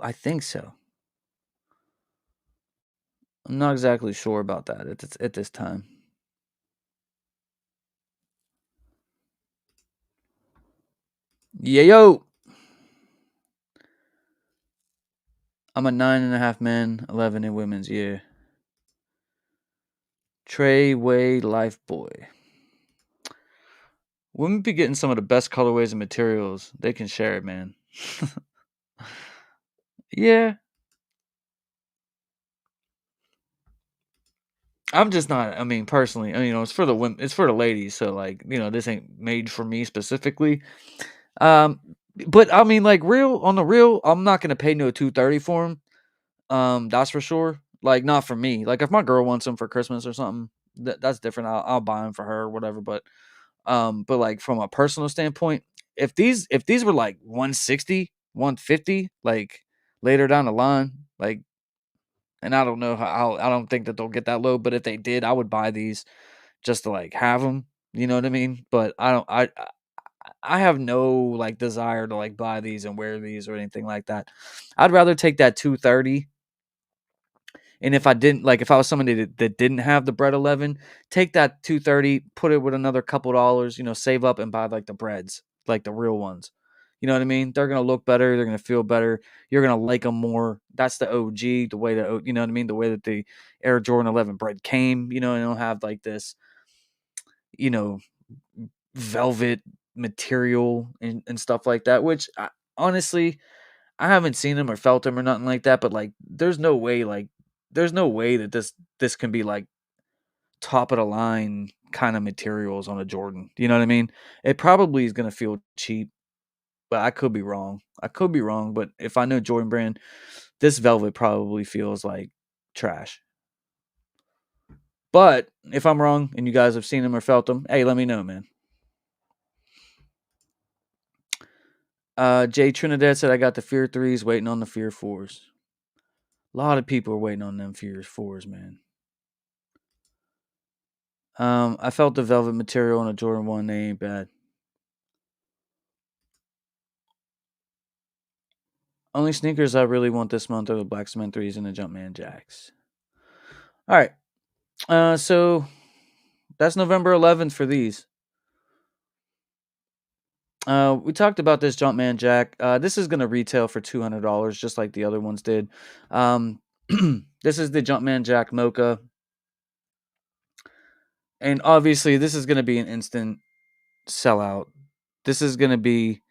I'm not exactly sure about that at this time. Yeah, yo. I'm a 9.5 men, 11 in women's. Yeah. Trey Way Life Boy. Women be getting some of the best colorways and materials. They can share it, man. Yeah. I'm just not. I mean, personally, it's for the women. It's for the ladies. So, like, this ain't made for me specifically. But I mean, like, on the real, I'm not gonna pay no 230 for them. That's for sure. Like, not for me. Like, if my girl wants them for Christmas or something, that's different. I'll buy them for her or whatever. But like from a personal standpoint, if these were like 160, 150, like later down the line, like, and I don't know how, I don't think that they'll get that low, but if they did, I would buy these just to like have them. You know what I mean? But I don't. I have no like desire to like buy these and wear these or anything like that. I'd rather take that 230. And if I didn't, like, if I was somebody that didn't have the Bred 11, take that 230, put it with another couple dollars, save up and buy like the Breds, like the real ones. You know what I mean? They're gonna look better. They're gonna feel better. You're gonna like them more. That's the OG, the way that, you know what I mean, the way that the Air Jordan 11 Bred came. And don't have like this, you know, velvet material and stuff like that. Which honestly, I haven't seen them or felt them or nothing like that, but like there's no way that this can be like top of the line kind of materials on a Jordan. You know what I mean? It probably is going to feel cheap, but I could be wrong. I could be wrong, but if I know Jordan Brand, this velvet probably feels like trash. But if I'm wrong and you guys have seen them or felt them, hey, let me know, man. Jay Trinidad said I got the Fear 3s waiting on the Fear 4s. A lot of people are waiting on them Fear 4s, man. I felt the velvet material on a Jordan 1. They ain't bad. Only sneakers I really want this month are the Black Cement 3s and the Jumpman Jacks. All right. So that's November 11th for these. We talked about this Jumpman Jack. This is going to retail for $200, just like the other ones did. This is the Jumpman Jack Mocha. And obviously, this is going to be an instant sellout. This is going to be...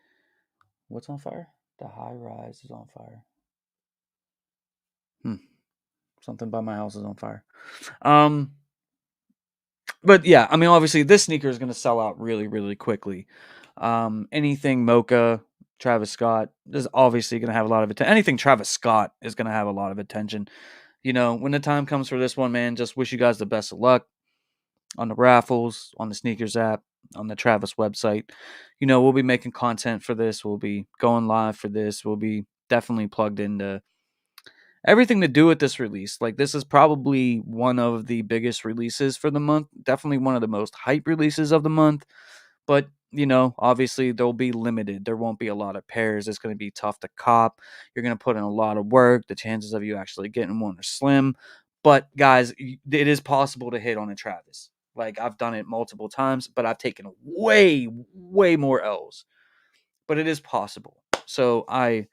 What's on fire? The high rise is on fire. Something by my house is on fire. But yeah, I mean, obviously, this sneaker is going to sell out really, really quickly. Anything Mocha, Travis Scott is obviously going to have a lot of attention. Anything Travis Scott is going to have a lot of attention. You know, when the time comes for this one, man, just wish you guys the best of luck on the raffles, on the sneakers app, on the Travis website. You know, we'll be making content for this. We'll be going live for this. We'll be definitely plugged into everything to do with this release. Like, this is probably one of the biggest releases for the month. Definitely one of the most hype releases of the month. But, you know, obviously they'll be limited. There won't be a lot of pairs. It's going to be tough to cop. You're going to put in a lot of work. The chances of you actually getting one are slim. But, guys, it is possible to hit on a Travis. Like, I've done it multiple times, but I've taken way, way more L's. But it is possible. So I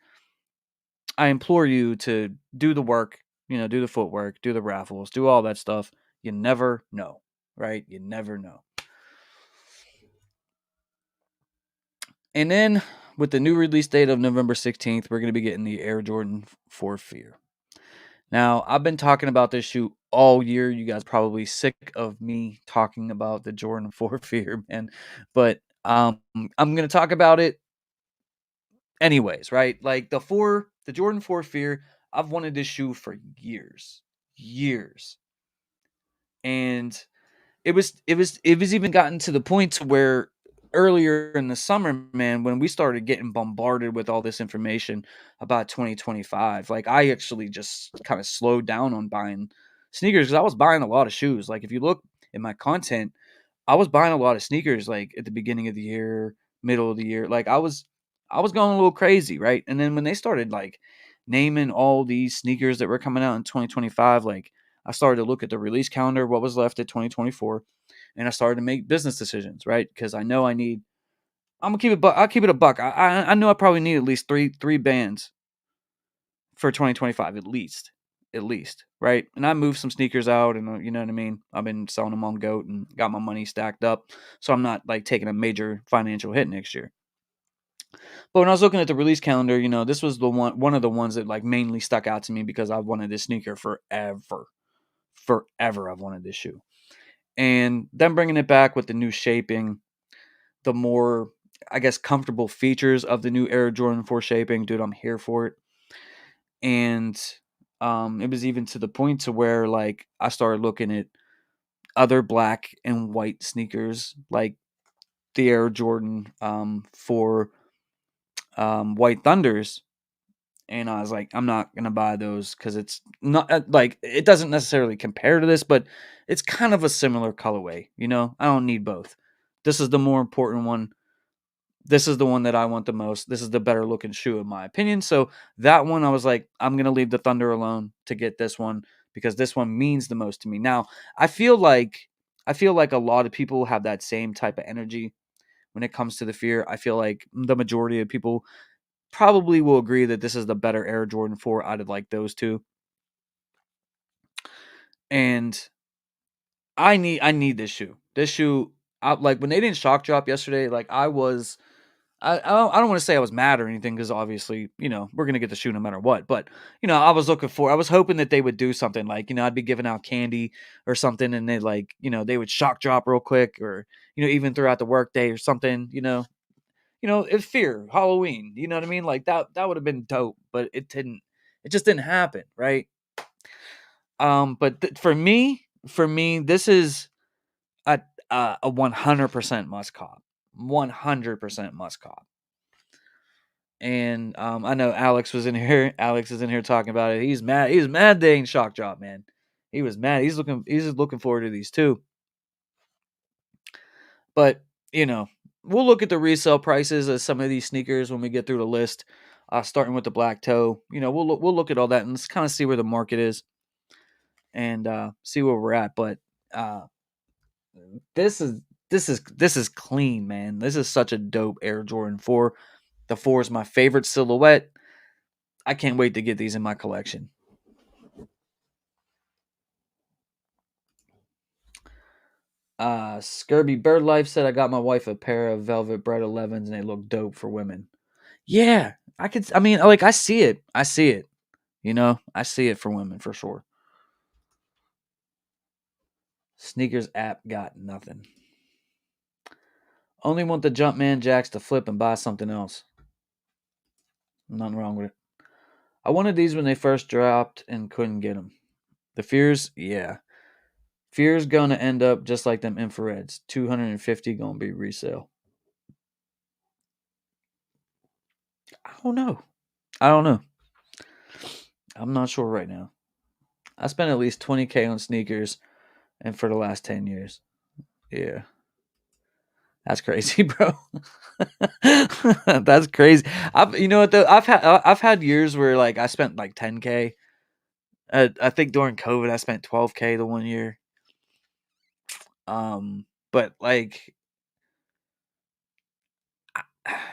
implore you to do the work, you know, do the footwork, do the raffles, do all that stuff. You never know, right? You never know. And then with the new release date of November 16th, we're going to be getting the Air Jordan 4 Fear. Now, I've been talking about this shoe all year. You guys probably sick of me talking about the Jordan 4 Fear, man. But I'm going to talk about it anyways, right? Like the Jordan 4 Fear, I've wanted this shoe for years. Years. And it was even gotten to the point to where earlier in the summer, man, when we started getting bombarded with all this information about 2025, like I actually just kind of slowed down on buying sneakers because I was buying a lot of shoes. Like if you look at my content, I was buying a lot of sneakers like at the beginning of the year, middle of the year. Like I was going a little crazy, right? And then when they started like naming all these sneakers that were coming out in 2025, like I started to look at the release calendar, what was left at 2024, and I started to make business decisions, right? Because I know I need. I'm gonna keep it. I'll keep it a buck. I know I probably need at least three bands for 2025, at least, right? And I moved some sneakers out, and you know what I mean. I've been selling them on Goat and got my money stacked up, so I'm not like taking a major financial hit next year. But when I was looking at the release calendar, you know, this was the one of the ones that like mainly stuck out to me because I've wanted this sneaker forever. Forever, I've wanted this shoe. And then bringing it back with the new shaping, the more, I guess, comfortable features of the new Air Jordan 4 shaping, dude, I'm here for it. And it was even to the point to where, like, I started looking at other black and white sneakers, like the Air Jordan 4 White Thunders. And I was like, I'm not going to buy those because it's not, like, it doesn't necessarily compare to this, but it's kind of a similar colorway, you know? I don't need both. This is the more important one. This is the one that I want the most. This is the better looking shoe in my opinion. So that one, I was like, I'm going to leave the Thunder alone to get this one because this one means the most to me. Now, I feel like a lot of people have that same type of energy when it comes to the Fear. I feel like the majority of people probably will agree that this is the better Air Jordan 4 out of like those two. And I need this shoe. This shoe, like when they didn't shock drop yesterday, like I was I don't want to say I was mad or anything because obviously, we're gonna get the shoe no matter what. But I was hoping that they would do something like, I'd be giving out candy or something, and they like, they would shock drop real quick, or even throughout the workday or something. If fear Halloween, you know what I mean? Like that would have been dope, but it didn't. It just didn't happen, right? But for me, this is a 100% must cop, 100% must cop. And I know Alex was in here. Alex is in here talking about it. He's mad. He's mad they ain't shock drop, man. He was mad. He's just looking forward to these too. But we'll look at the resale prices of some of these sneakers when we get through the list. Starting with the black toe. We'll look at all that and let's kind of see where the market is and see where we're at. But this is clean, man. This is such a dope Air Jordan 4. The 4 is my favorite silhouette. I can't wait to get these in my collection. Scurby Bird Life said I got my wife a pair of velvet Bred 11s and they look dope for women. Yeah, I see it. I see it. I see it for women for sure. Sneakers app got nothing. Only want the Jumpman jacks to flip and buy something else. Nothing wrong with it. I wanted these when they first dropped and couldn't get them. The Fears, yeah. Fears gonna end up just like them infrareds. 250 gonna be resale. I don't know. I'm not sure right now. I spent at least 20K on sneakers and for the last 10 years. Yeah. That's crazy, bro. That's crazy. You know what though? I've had years where like I spent like 10K. I think during COVID I spent 12K the one year. But like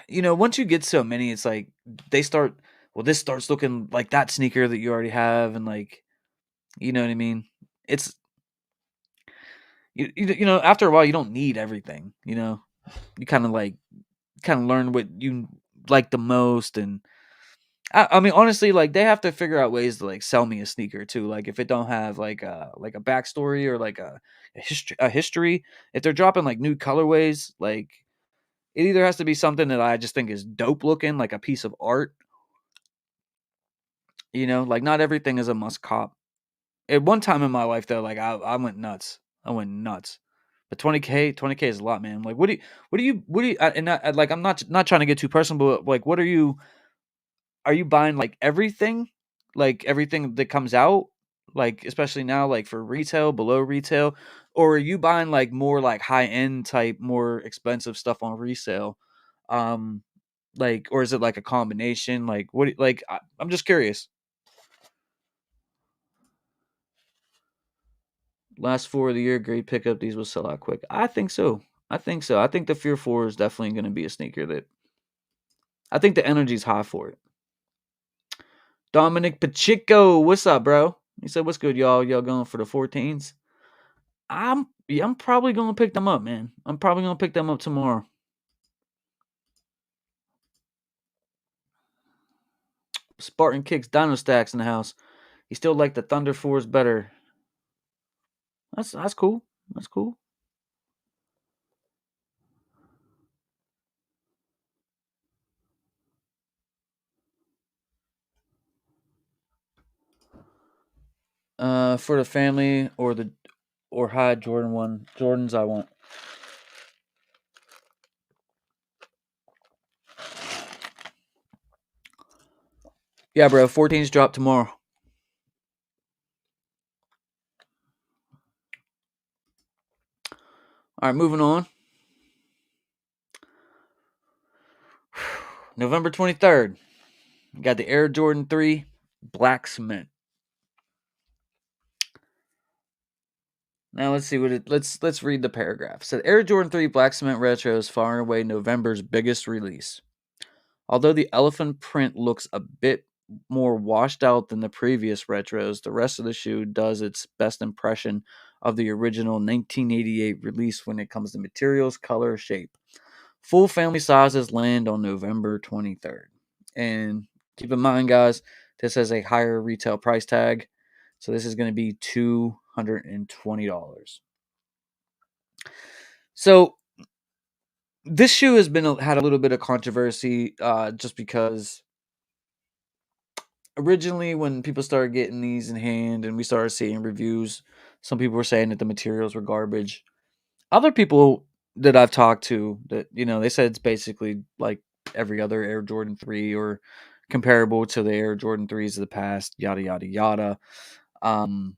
once you get so many, it's like this starts looking like that sneaker that you already have, and like, you know what I mean? It's after a while you don't need everything. You kind of learn what you like the most, and I mean honestly, like they have to figure out ways to like sell me a sneaker too. Like if it don't have like a backstory or like a history, if they're dropping like new colorways, like it either has to be something that I just think is dope looking, like a piece of art. Like not everything is a must cop. At one time in my life though, like I went nuts. I went nuts. But 20K is a lot, man. Like what do you and like I'm not trying to get too personal, but like what are you buying like everything? Like everything that comes out? Like especially now like for retail, below retail, or are you buying like more like high end type, more expensive stuff on resale? Um like, or is it like a combination? Like I'm just curious. Last 4 of the year, great pickup. These will sell out quick. I think so. I think so. I think the Fear 4 is definitely going to be a sneaker that I think the energy's high for it. Dominic Pacheco, what's up, bro? He said, "What's good, y'all? Y'all going for the 14s?" I'm probably going to pick them up, man. I'm probably going to pick them up tomorrow. Spartan Kicks Dino Stacks in the house. He still like the Thunder 4s better. That's cool. That's cool. For the family or high Jordan 1 Jordans I want. Yeah, bro. 14s drop tomorrow. All right, moving on. November 23rd. Got the Air Jordan 3 Black Cement. Now let's see let's read the paragraph. It said Air Jordan 3 Black Cement Retro is far and away November's biggest release. Although the elephant print looks a bit more washed out than the previous retros, the rest of the shoe does its best impression of the original 1988 release when it comes to materials, color, shape. Full family sizes land on November 23rd. And keep in mind, guys, this has a higher retail price tag. So this is going to be $220. So this shoe has had a little bit of controversy just because originally when people started getting these in hand and we started seeing reviews, some people were saying that the materials were garbage. Other people that I've talked to that, they said it's basically like every other Air Jordan 3 or comparable to the Air Jordan 3s of the past, yada, yada, yada. Um,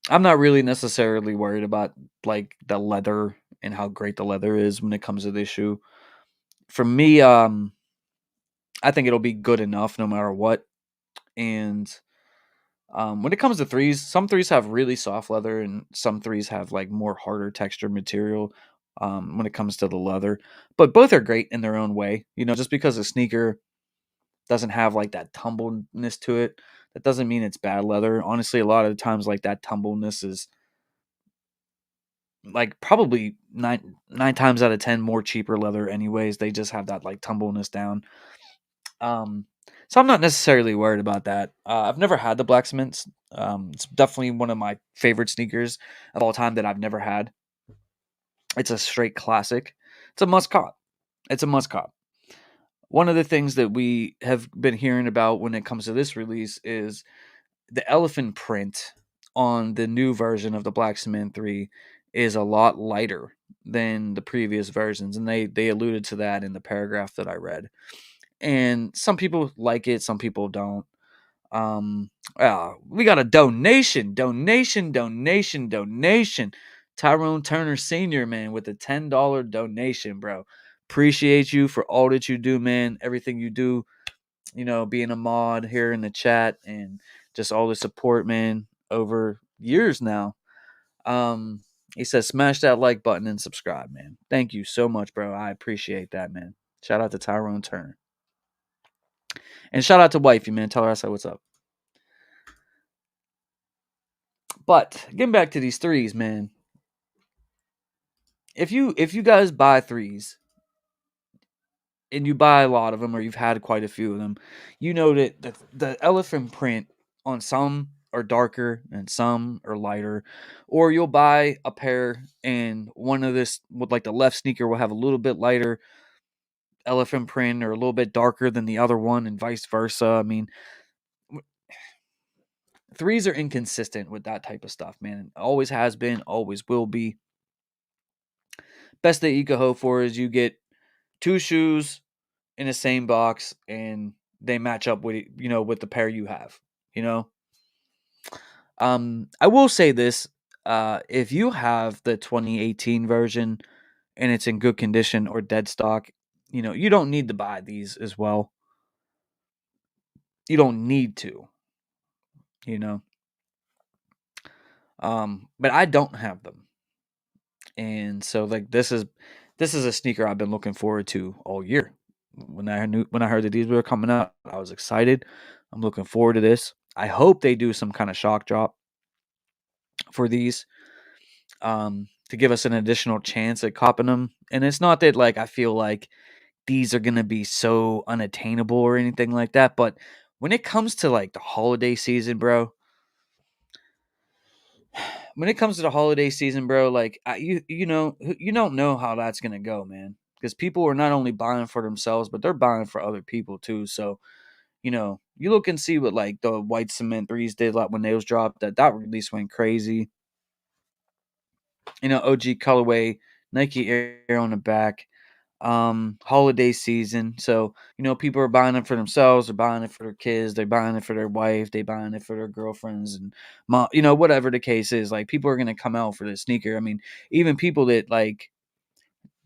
I'm not really necessarily worried about like the leather and how great the leather is when it comes to this shoe. For me, I think it'll be good enough no matter what. And when it comes to threes, some threes have really soft leather, and some threes have like more harder texture material. When it comes to the leather, but both are great in their own way. Just because a sneaker doesn't have like that tumbleness to it, that doesn't mean it's bad leather. Honestly, a lot of the times, like that tumbleness is like probably nine times out of 10 more cheaper leather. Anyways, they just have that like tumbleness down. Um, so I'm not necessarily worried about that. I've never had the black cements. It's definitely one of my favorite sneakers of all time that I've never had. It's a straight classic. It's a must cop. It's a must cop. One of the things that we have been hearing about when it comes to this release is the elephant print on the new version of the Black Cement 3 is a lot lighter than the previous versions, and they alluded to that in the paragraph that I read. And some people like it, some people don't. We got a donation. Tyrone Turner Sr., man, with a $10 donation, bro. Appreciate you for all that you do, man. Everything you do, being a mod here in the chat and just all the support, man, over years now. He says, smash that like button and subscribe, man. Thank you so much, bro. I appreciate that, man. Shout out to Tyrone Turner. And shout out to Wifey, man. Tell her I said what's up. But getting back to these threes, man. If you guys buy threes and you buy a lot of them or you've had quite a few of them, you know that the elephant print on some are darker and some are lighter. Or you'll buy a pair and one of this with like the left sneaker will have a little bit lighter elephant print or a little bit darker than the other one and vice versa. I mean, threes are inconsistent with that type of stuff, man. Always has been, always will be. Best that you could hope for is you get two shoes in the same box and they match up with with the pair you have. You know, I will say this: if you have the 2018 version and it's in good condition or dead stock, you don't need to buy these as well. You don't need to, you know. But I don't have them, and so like this is a sneaker I've been looking forward to all year. When I heard that these were coming out, I was excited. I'm looking forward to this. I hope they do some kind of shock drop for these, to give us an additional chance at copping them. And it's not that like I feel like these are gonna be so unattainable or anything like that, but when it comes to like the holiday season, bro, like you don't know how that's gonna go, man. Because people are not only buying for themselves, but they're buying for other people too. So you look and see what like the white cement threes did like when they was dropped. That release went crazy. OG colorway, Nike Air on the back. Holiday season. So, people are buying it for themselves, they're buying it for their kids, they're buying it for their wife, they buying it for their girlfriends and mom, whatever the case is. Like people are gonna come out for this sneaker. I mean, even people that like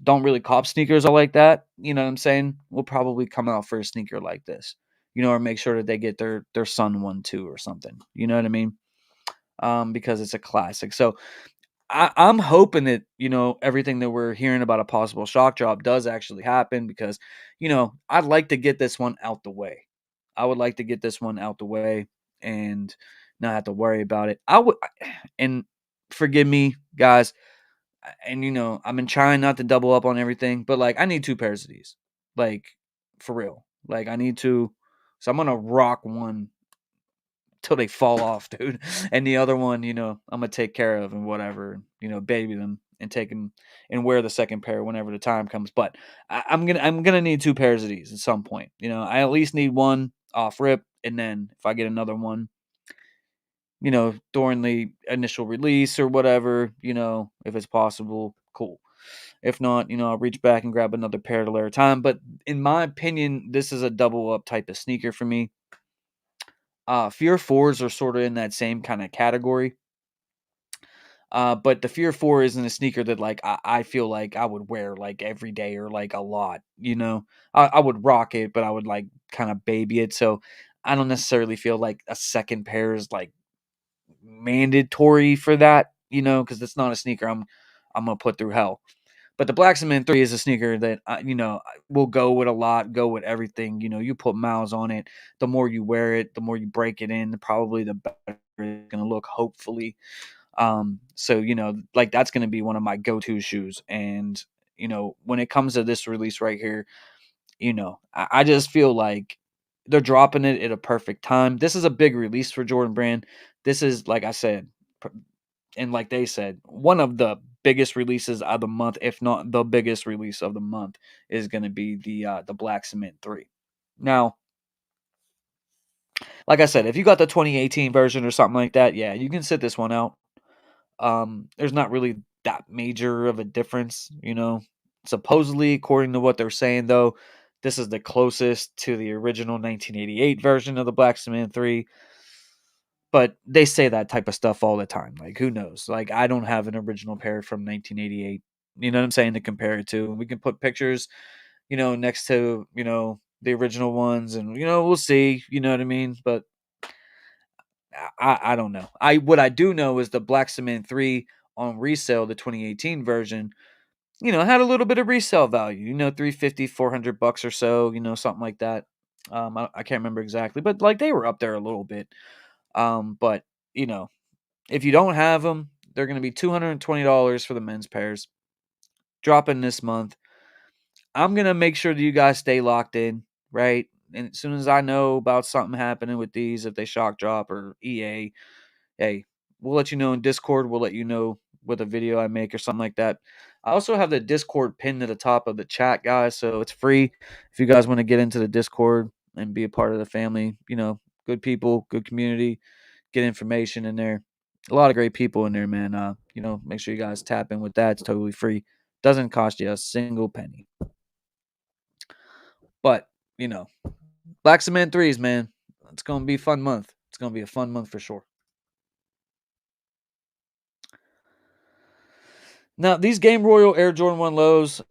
don't really cop sneakers or like that, you know what I'm saying, will probably come out for a sneaker like this. Or make sure that they get their son one too or something. You know what I mean? Because it's a classic. So I'm hoping that everything that we're hearing about a possible shock drop does actually happen because I'd like to get this one out the way. I would like to get this one out the way and not have to worry about it. And forgive me, guys. And I've been trying not to double up on everything, but like I need 2 pairs of these. Like for real. Like I need to, so I'm gonna rock one till they fall off, dude. And the other one, I'm gonna take care of and whatever, baby them and take them and wear the second pair whenever the time comes. But I'm gonna need 2 pairs of these at some point. I at least need one off rip, and then if I get another one, during the initial release or whatever, if it's possible, cool. If not, I'll reach back and grab another pair at a later time. But in my opinion, this is a double up type of sneaker for me. Fear 4s are sort of in that same kind of category. But the Fear 4 isn't a sneaker that like I feel like I would wear like every day or like a lot, I would rock it, but I would like kind of baby it. So I don't necessarily feel like a second pair is like mandatory for that, because it's not a sneaker I'm gonna put through hell. But the Black Cement 3 is a sneaker that will go with a lot, go with everything. You put miles on it. The more you wear it, the more you break it in, probably the better it's gonna look, hopefully. So like that's gonna be one of my go-to shoes. And when it comes to this release right here, I just feel like they're dropping it at a perfect time. This is a big release for Jordan Brand. This is, like I said, and like they said, one of the biggest releases of the month, if not the biggest release of the month, is going to be the Black Cement 3. Now, like I said, if you got the 2018 version or something like that, yeah, you can sit this one out. There's not really that major of a difference, Supposedly, according to what they're saying, though, this is the closest to the original 1988 version of the Black Cement 3. But they say that type of stuff all the time. Like, who knows? Like, I don't have an original pair from 1988. You know what I'm saying, to compare it to. We can put pictures, next to, the original ones, and we'll see. You know what I mean? But I don't know. What I do know is the Black Cement 3 on resale, the 2018 version, had a little bit of resale value. 350, $400 or so. Something like that. I can't remember exactly, but like they were up there a little bit. But you know, if you don't have them, they're going to be $220 for the men's pairs, dropping this month. I'm going to make sure that you guys stay locked in, right? And as soon as I know about something happening with these, if they shock drop or EA, hey, we'll let you know in Discord. We'll let you know with a video I make or something like that. I also have the Discord pinned to the top of the chat, guys, so it's free. If you guys want to get into the Discord and be a part of the family, good people, good community, get information in there. A lot of great people in there, man. Make sure you guys tap in with that. It's totally free. Doesn't cost you a single penny. But, you know, Black Cement 3s, man. It's going to be a fun month. It's going to be a fun month for sure. Now, these Game Royal Air Jordan 1 lows,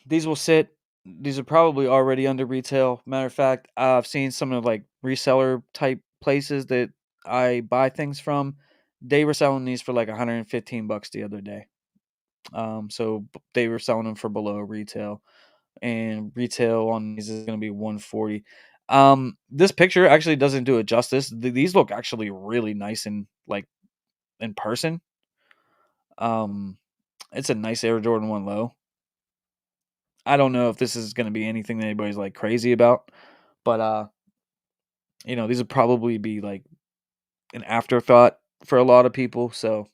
these will sit. These are probably already under retail. Matter of fact, I've seen some of like reseller type places that I buy things from. They were selling these for like $115 the other day. So they were selling them for below retail, and retail on these is going to be 140. This picture actually doesn't do it justice. These look actually really nice and like in person. It's a nice Air Jordan 1 low. I don't know if this is going to be anything that anybody's like crazy about, but these would probably be like an afterthought for a lot of people. So,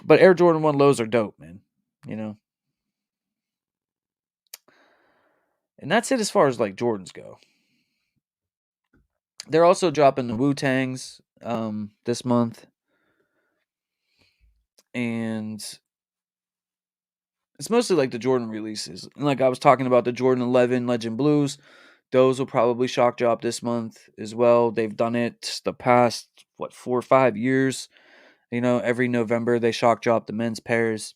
but Air Jordan 1 lows are dope, man. And that's it as far as like Jordans go. They're also dropping the Wu-Tangs this month. And it's mostly like the Jordan releases. And like I was talking about the Jordan 11 Legend Blues, those will probably shock drop this month as well. They've done it the past 4 or 5 years. Every November they shock drop the men's pairs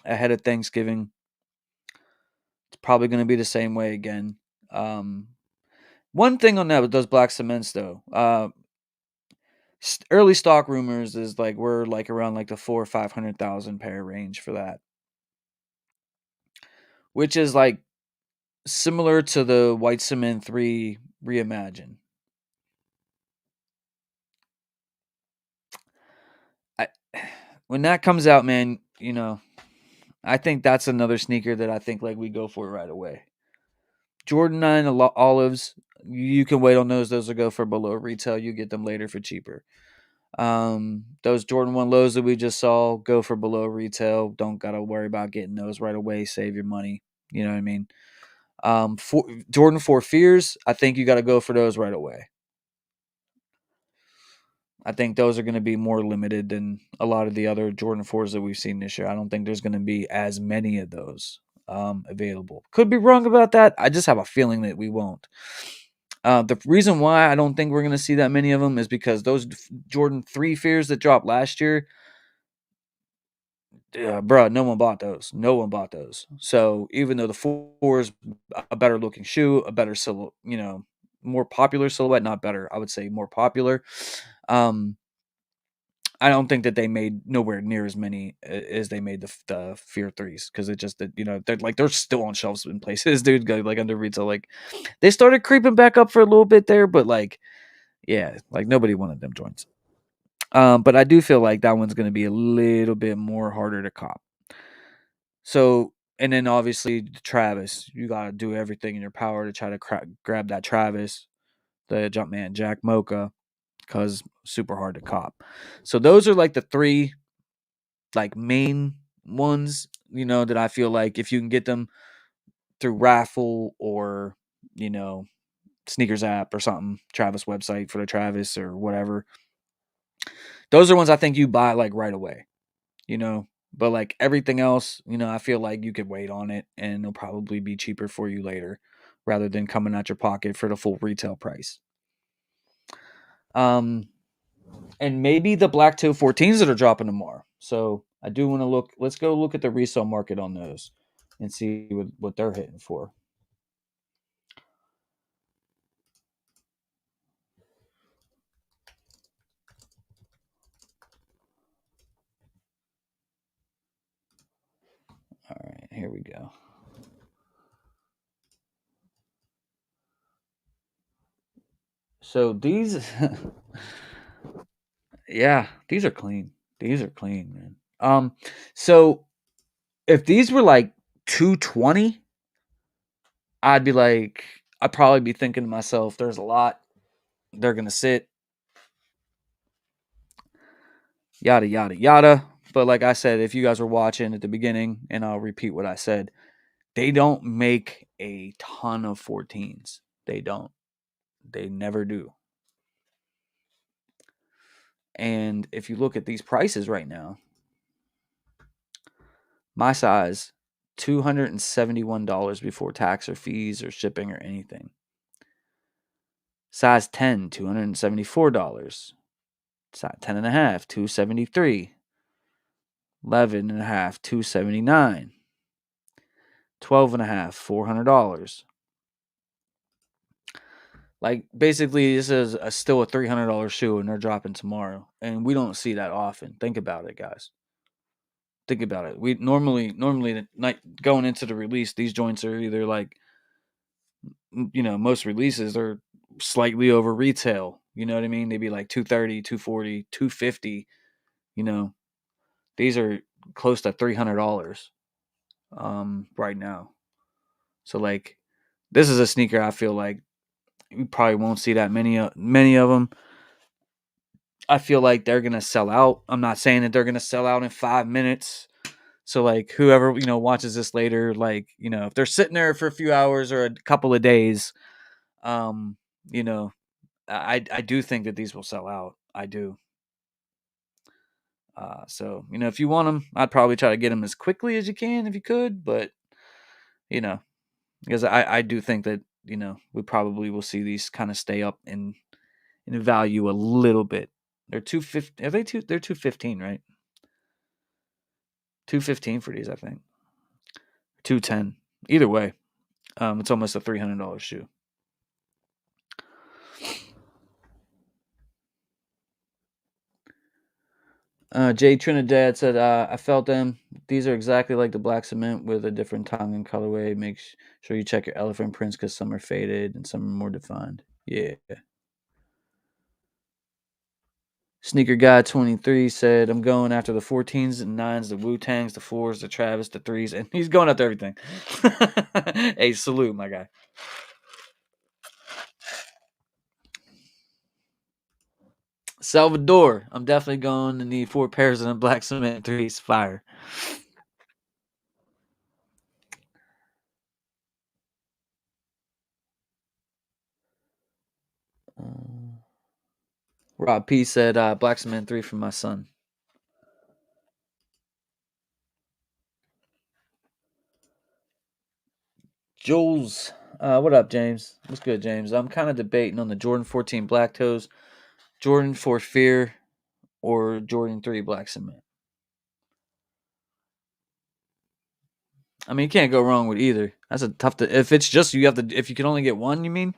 ahead of Thanksgiving. It's probably going to be the same way again. One thing on that with those black cements though, early stock rumors is like we're like around like the 400,000 or 500,000 pair range for that, which is like similar to the White Cement 3 Reimagine. I when that comes out, man, I think that's another sneaker that I think like we go for right away. Jordan 9 olives, you can wait on those. Those will go for below retail. You get them later for cheaper. Those Jordan 1 lows that we just saw go for below retail. Don't got to worry about getting those right away. Save your money. You know what I mean? Jordan 4 Fears, I think you got to go for those right away. I think those are going to be more limited than a lot of the other Jordan 4s that we've seen this year. I don't think there's going to be as many of those available. Could be wrong about that. I just have a feeling that we won't. The reason why I don't think we're going to see that many of them is because those Jordan 3 Fears that dropped last year, bro, no one bought those. No one bought those. So even though the 4 is a better looking shoe, a better silhouette, more popular silhouette, not better, I would say more popular. I don't think that they made nowhere near as many as they made the Fear 3s, because it just that they're still on shelves in places, dude. Go like under retail, like they started creeping back up for a little bit there, but like yeah, like nobody wanted them joints. But I do feel like that one's going to be a little bit more harder to cop. So, and then obviously Travis, you got to do everything in your power to try to grab that Travis, the Jumpman Jack Mocha, because super hard to cop. So those are like the three like main ones, that I feel like if you can get them through raffle or, sneakers app or something, Travis website for the Travis or whatever. Those are ones I think you buy like right away, but like everything else, I feel like you could wait on it and it'll probably be cheaper for you later rather than coming out your pocket for the full retail price. And maybe the black toe 14s that are dropping tomorrow. So I do want to look. Let's go look at the resale market on those and see what they're hitting for. All right, here we go. So these, yeah, these are clean. These are clean, man. So if these were like 220, I'd be like, I'd probably be thinking to myself, there's a lot. They're gonna sit, yada yada yada. But like I said, if you guys were watching at the beginning, and I'll repeat what I said, they don't make a ton of 14s. They don't. They never do. And if you look at these prices right now, my size, $271 before tax or fees or shipping or anything. Size 10, $274. Size 10 and a half, $273. 11 and a half, $279. 12 and a half, $400. Like basically this is still a $300 shoe and they're dropping tomorrow. And we don't see that often. Think about it, guys. Think about it. We normally the night going into the release, these joints are either like most releases are slightly over retail. You know what I mean? They'd be like 230, 240, 250. You know, these are close to $300 right now. So like this is a sneaker I feel like we probably won't see that many of them. I feel like they're gonna sell out. I'm not saying that they're gonna sell out in 5 minutes. So like whoever watches this later, like if they're sitting there for a few hours or a couple of days, um, you know, I do think that these will sell out. I do. So if you want them, I'd probably try to get them as quickly as you can if you could. But you know, because I do think that we probably will see these kind of stay up in value a little bit. They're 250. Are they two? They're 215, right? 215 for these, I think. 210. Either way, it's almost a $300 shoe. Jay Trinidad said, I felt them. These are exactly like the black cement with a different tongue and colorway. Make sure you check your elephant prints because some are faded and some are more defined. Yeah. Sneaker Guy 23 said, I'm going after the 14s and 9s, the Wu-Tangs, the 4s, the Travis, the 3s, and he's going after everything. Hey, salute, my guy. Salvador, I'm definitely going to need 4 pairs of them black cement 3s. Fire. Rob P said, black cement 3 for my son. Jules, what up, James? What's good, James? I'm kind of debating on the Jordan 14 Black Toes, Jordan 4 Fear, or Jordan 3 Black Cement. I mean, you can't go wrong with either. That's a tough. If it's just you have to. If you can only get one, you mean?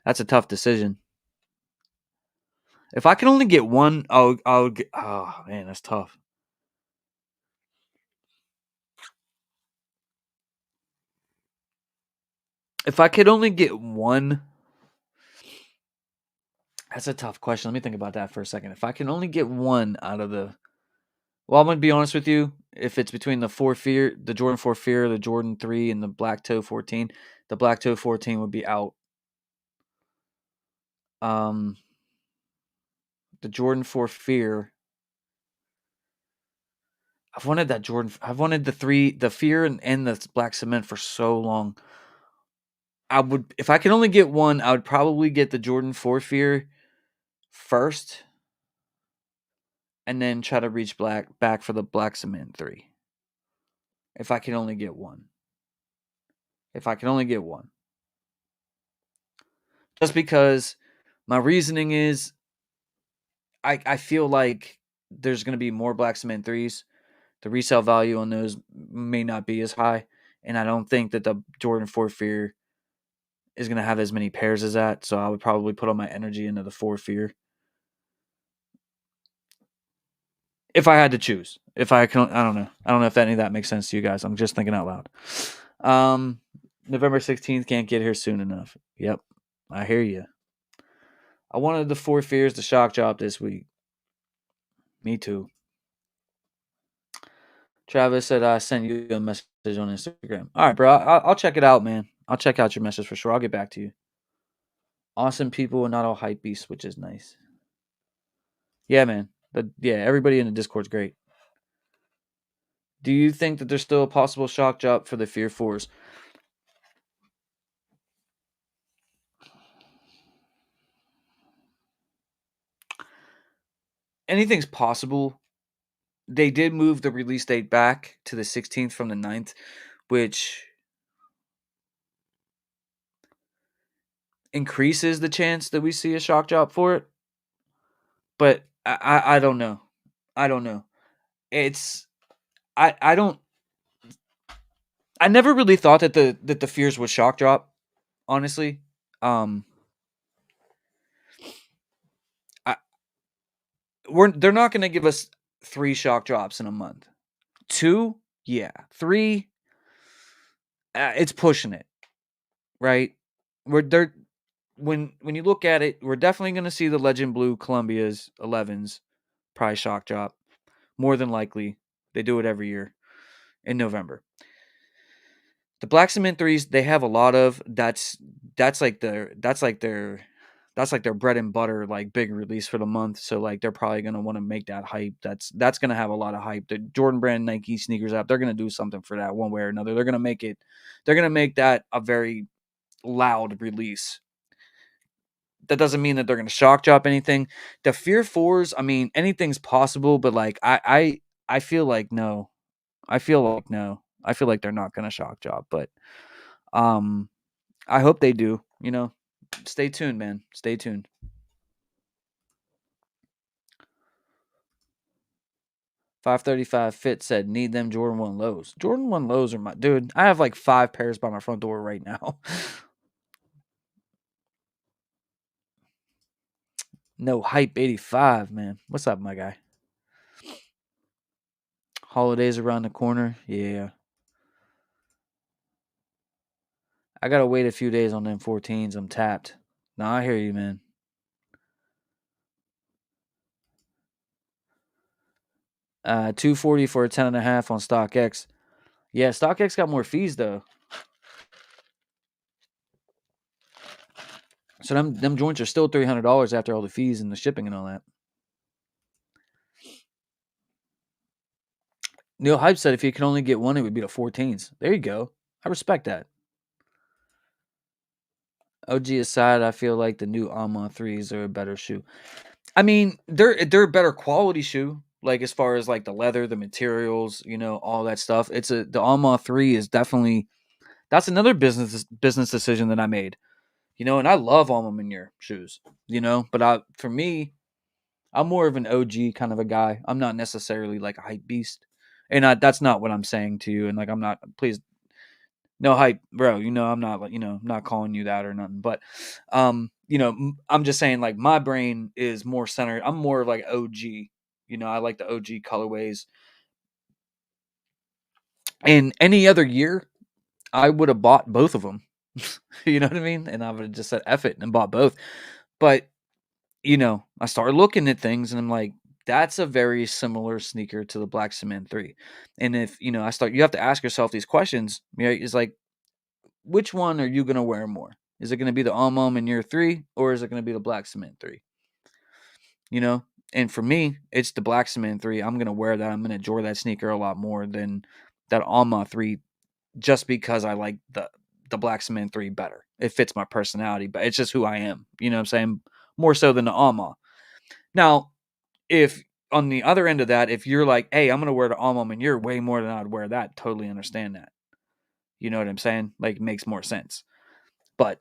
That's a tough decision. If I can only get one, I'll get. Oh man, that's tough. If I could only get one, that's a tough question. Let me think about that for a second. If I can only get one out of the, well, I'm gonna be honest with you. If it's between the the Jordan 4 Fear, the Jordan 3, and the Black Toe 14, the Black Toe 14 would be out. Um, the Jordan 4 Fear. I've wanted that Jordan. I've wanted the Fear and the Black Cement for so long. I would, if I could only get one, I would probably get the Jordan 4 Fear first, and then try to reach back for the Black Cement 3. If I can only get one. If I can only get one. Just because my reasoning is I feel like there's going to be more Black Cement 3s. The resale value on those may not be as high, and I don't think that the Jordan 4 Fear is going to have as many pairs as that, so I would probably put all my energy into the 4 Fear. If I had to choose. If I can, I don't know. I don't know if any of that makes sense to you guys. I'm just thinking out loud. November 16th can't get here soon enough. Yep. I hear you. I wanted the 4 Fears to shock drop this week. Me too. Travis said I sent you a message on Instagram. All right, bro. I'll check it out, man. I'll check out your message for sure. I'll get back to you. Awesome people and not all hype beasts, which is nice. Yeah, man. Everybody in the Discord's great. Do you think that there's still a possible shock drop for the Fear 4s? Anything's possible. They did move the release date back to the 16th from the 9th, which increases the chance that we see a shock drop for it. But I don't know. I don't know. It's I don't I never really thought that the Fears would shock drop, honestly. Um I they're not going to give us 3 shock drops in a month. 2? Yeah. 3, it's pushing it, right? They're when you look at it, we're definitely going to see the Legend Blue Columbia's 11s probably shock drop. More than likely, they do it every year in November. The Black Cement 3s, they have a lot of that's like their bread and butter, like big release for the month. So like they're probably gonna want to make that hype. That's gonna have a lot of hype. The Jordan Brand Nike sneakers app, they're gonna do something for that one way or another. They're gonna make that a very loud release. That doesn't mean that they're gonna shock drop anything. The Fear 4s, I mean, anything's possible, but like I feel like no. I feel like no. I feel like they're not gonna shock drop, but um I hope they do, you know. Stay tuned, man. Stay tuned. 535 Fit said, need them Jordan 1 lows. Jordan 1 lows are my dude. I have like 5 pairs by my front door right now. No hype 85, man. What's up, my guy? Holidays around the corner. Yeah. I gotta wait a few days on them 14s. I'm tapped. No, I hear you, man. $240 for a 10.5 on StockX. Yeah, StockX got more fees though. So them joints are still $300 after all the fees and the shipping and all that. Neil Hype said if he could only get one, it would be the 14s. There you go. I respect that. OG aside, I feel like the new Alma 3s are a better shoe. I mean, they're a better quality shoe. Like as far as like the leather, the materials, all that stuff. The Alma 3 is definitely that's another business decision that I made. And I love Alma Manier shoes. But for me, I'm more of an OG kind of a guy. I'm not necessarily like a hype beast. And that's not what I'm saying to you. And like I'm not please no hype, bro. I'm not like, not calling you that or nothing. But I'm just saying like my brain is more centered. I'm more of like OG. I like the OG colorways. And any other year, I would have bought both of them. You know what I mean? And I would have just said F it and bought both. But I started looking at things and I'm like, that's a very similar sneaker to the Black Cement 3. And if, you have to ask yourself these questions. It's like, which one are you going to wear more? Is it going to be the Alma in year 3 or is it going to be the Black Cement 3? And for me, it's the Black Cement 3. I'm going to wear that. I'm going to enjoy that sneaker a lot more than that Alma 3 just because I like the Black Cement 3 better. It fits my personality, but it's just who I am. You know what I'm saying? More so than the Alma. Now, if on the other end of that, if you're like, hey, I'm going to wear the Alma and you're way more than I'd wear that, totally understand that. You know what I'm saying? Like, it makes more sense. But,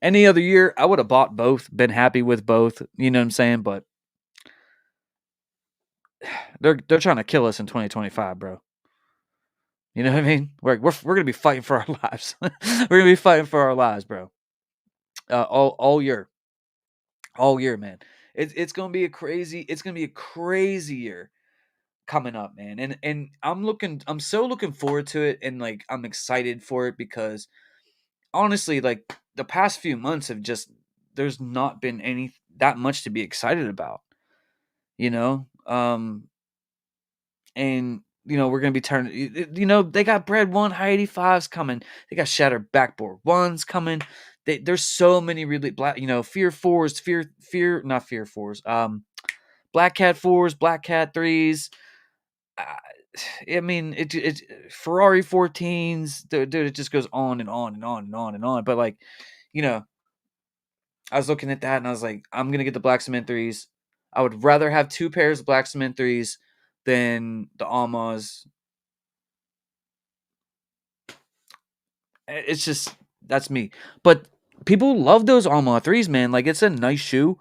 any other year, I would have bought both, been happy with both. You know what I'm saying? But they're trying to kill us in 2025, bro. You know what I mean? We're gonna be fighting for our lives. We're gonna be fighting for our lives, bro. All year, man. It's gonna be a crazy year coming up, man. And I'm so looking forward to it, and like I'm excited for it because honestly, like the past few months have just there's not been any that much to be excited about, you know. And we're gonna be turning. They got Bred 1 high 85s coming. They got Shattered Backboard 1s coming. There's so many really black, Fear 4s, not Fear 4s. Black Cat 4s, Black Cat 3s. I mean, it Ferrari 14s, dude. It just goes on and on and on and on and on. But like, I was looking at that and I was like, I'm gonna get the Black Cement 3s. I would rather have 2 pairs of Black Cement 3s than the Almas. It's just that's me. But people love those Alma 3s, man. Like it's a nice shoe.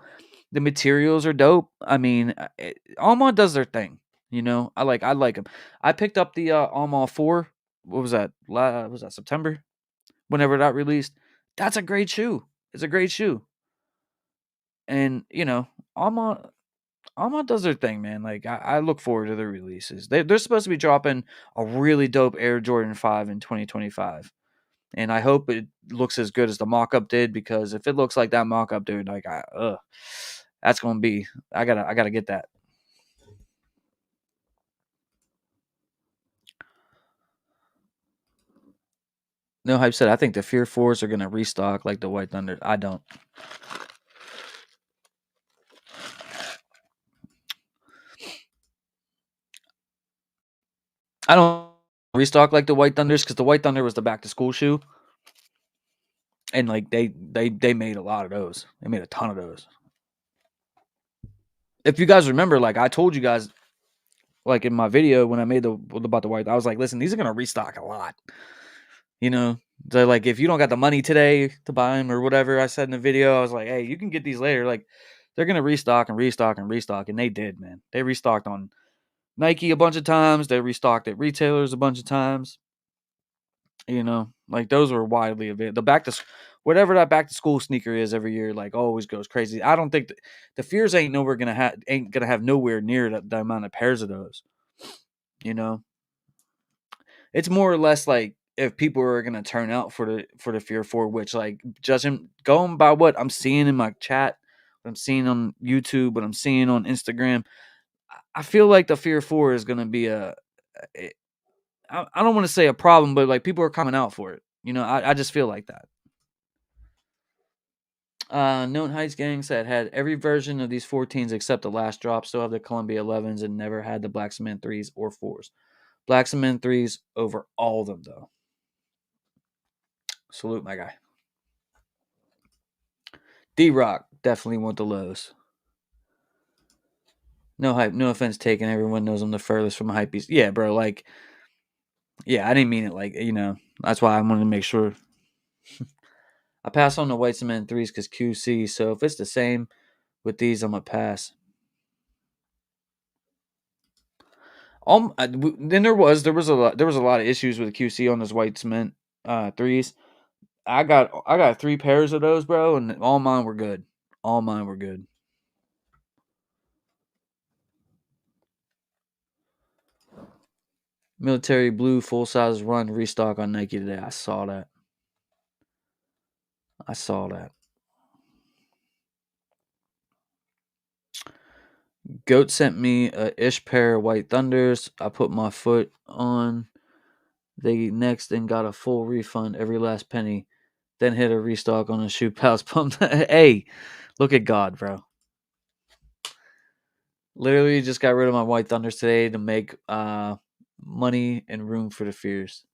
The materials are dope. I mean, Alma does their thing. I like them. I picked up the Alma 4. What was that? Was that September? Whenever that released. That's a great shoe. It's a great shoe. And Alma does their thing, man. Like I look forward to the releases. They're supposed to be dropping a really dope Air Jordan 5 in 2025. And I hope it looks as good as the mock-up did, because if it looks like that mock-up, dude, like that's gonna be I gotta get that. No Hype said I think the Fear 4s are gonna restock like the White Thunder. I don't. I don't restock like the White Thunders because the White Thunder was the back to school shoe. And like they made a lot of those. They made a ton of those. If you guys remember, like I told you guys, like in my video when I made about the white, I was like, listen, these are gonna restock a lot. So like if you don't got the money today to buy them or whatever I said in the video, I was like, hey, you can get these later. Like they're gonna restock and restock and restock, and they did, man. They restocked on Nike a bunch of times. They restocked at retailers a bunch of times. Like those were widely available. Whatever that back to school sneaker is every year, like always goes crazy. I don't think the Fears ain't gonna have nowhere near the amount of pairs of those. It's more or less like if people are gonna turn out for the Fear 4, which like going by what I'm seeing in my chat, what I'm seeing on YouTube, what I'm seeing on Instagram, I feel like the Fear 4 is going to be I don't want to say a problem, but like people are coming out for it. I just feel like that. Known Heights Gang said had every version of these 14s except the last drop. Still have the Columbia 11s and never had the Black Cement 3s or 4s. Black Cement 3s over all of them, though. Salute, my guy. D-Rock definitely want the lows. No hype, no offense taken. Everyone knows I'm the furthest from a hype beast. Yeah, bro, like, yeah, I didn't mean it like, that's why I wanted to make sure. I pass on the White Cement 3s because QC, so if it's the same with these, I'm going to pass. Then there was a lot of issues with QC on those White Cement 3s. I got 3 pairs of those, bro, and all mine were good. All mine were good. Military Blue full size run restock on Nike today. I saw that. Goat sent me a ish pair of White Thunders. I put my foot on they next and got a full refund, every last penny. Then hit a restock on a shoe pouch pump. Hey, look at God, bro. Literally just got rid of my White Thunders today to make money and room for the Fears.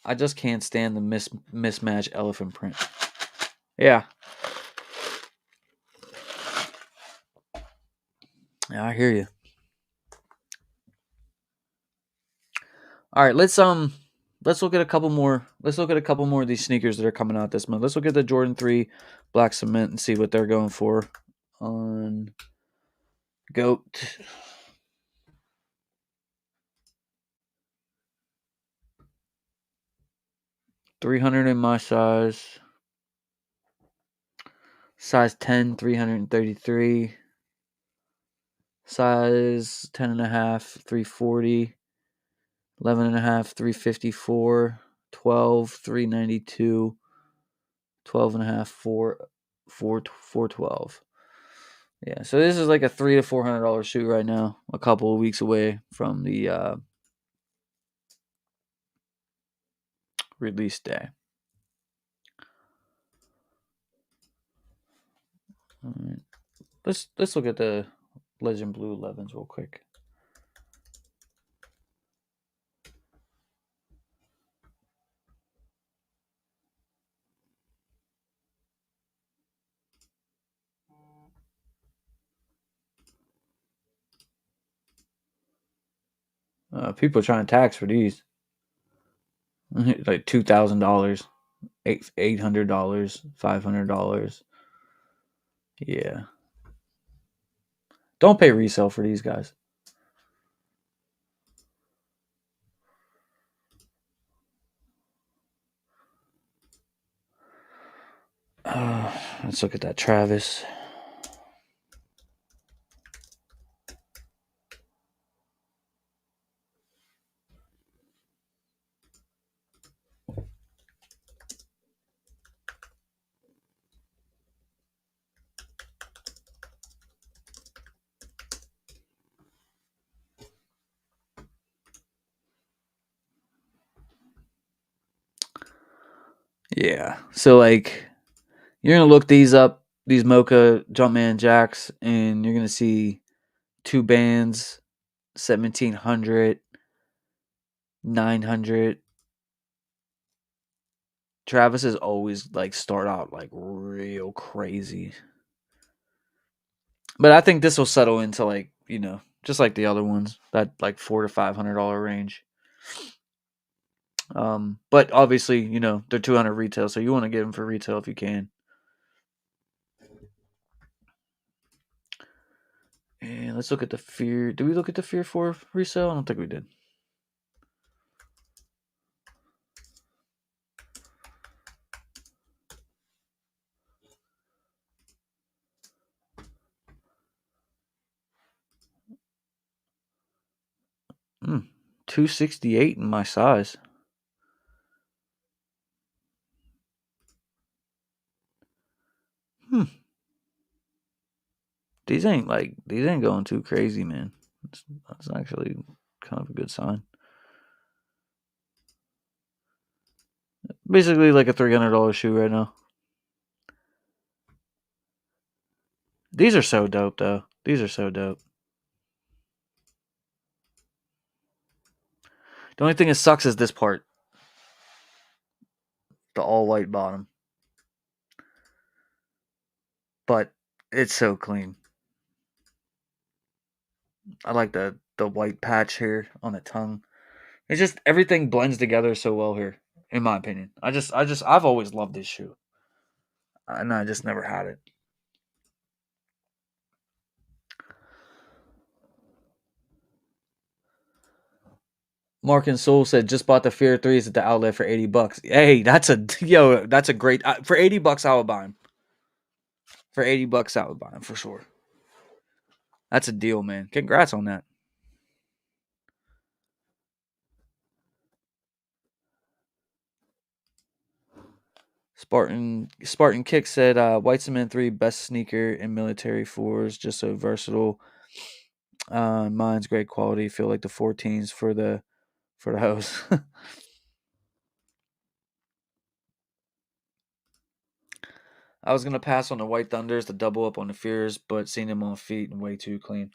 I just can't stand the mismatch elephant print. Yeah. Yeah, I hear you. All right, let's look at a couple more. Let's look at a couple more of these sneakers that are coming out this month. Let's look at the Jordan 3 Black Cement and see what they're going for on Goat. $300 in my size. Size 10, $333. Size 10.5, $340. 11.5, $354. 12, $392. 12.5, $412. Yeah, so this is like a $300 to $400 shoe right now. A couple of weeks away from the release day. All right. Let's look at the Legend Blue 11s real quick. People are trying to tax for these. Like $2,000, $800, $500. Yeah. Don't pay resale for these guys. Let's look at that Travis. Yeah. So like you're gonna look these up, these Mocha Jumpman Jacks, and you're gonna see 2 bands, 1,700, 900. Travis is always like start out like real crazy. But I think this will settle into like, just like the other ones, that like $400 to $500 range. But obviously, they're 200 retail, so you want to get them for retail if you can. And let's look at the Fear. Did we look at the Fear 4 resale? I don't think we did. $268 in my size. These ain't going too crazy, man. That's actually kind of a good sign. Basically, like a $300 shoe right now. These are so dope, though. These are so dope. The only thing that sucks is this part, the all white bottom. But it's so clean. I like the white patch here on the tongue. It's just everything blends together so well here, in my opinion. I've always loved this shoe, and I just never had it. Mark and Soul said just bought the Fear 3s at the outlet for $80. Hey, that's a great for $80 I would buy them. For $80 I would buy them for sure. That's a deal, man. Congrats on that. Spartan Kick said White Cement 3 best sneaker in military 4s, just so versatile. Mine's great quality. Feel like the 14s for the hose. I was gonna pass on the White Thunders to double up on the Fears, but seeing them on feet and way too clean.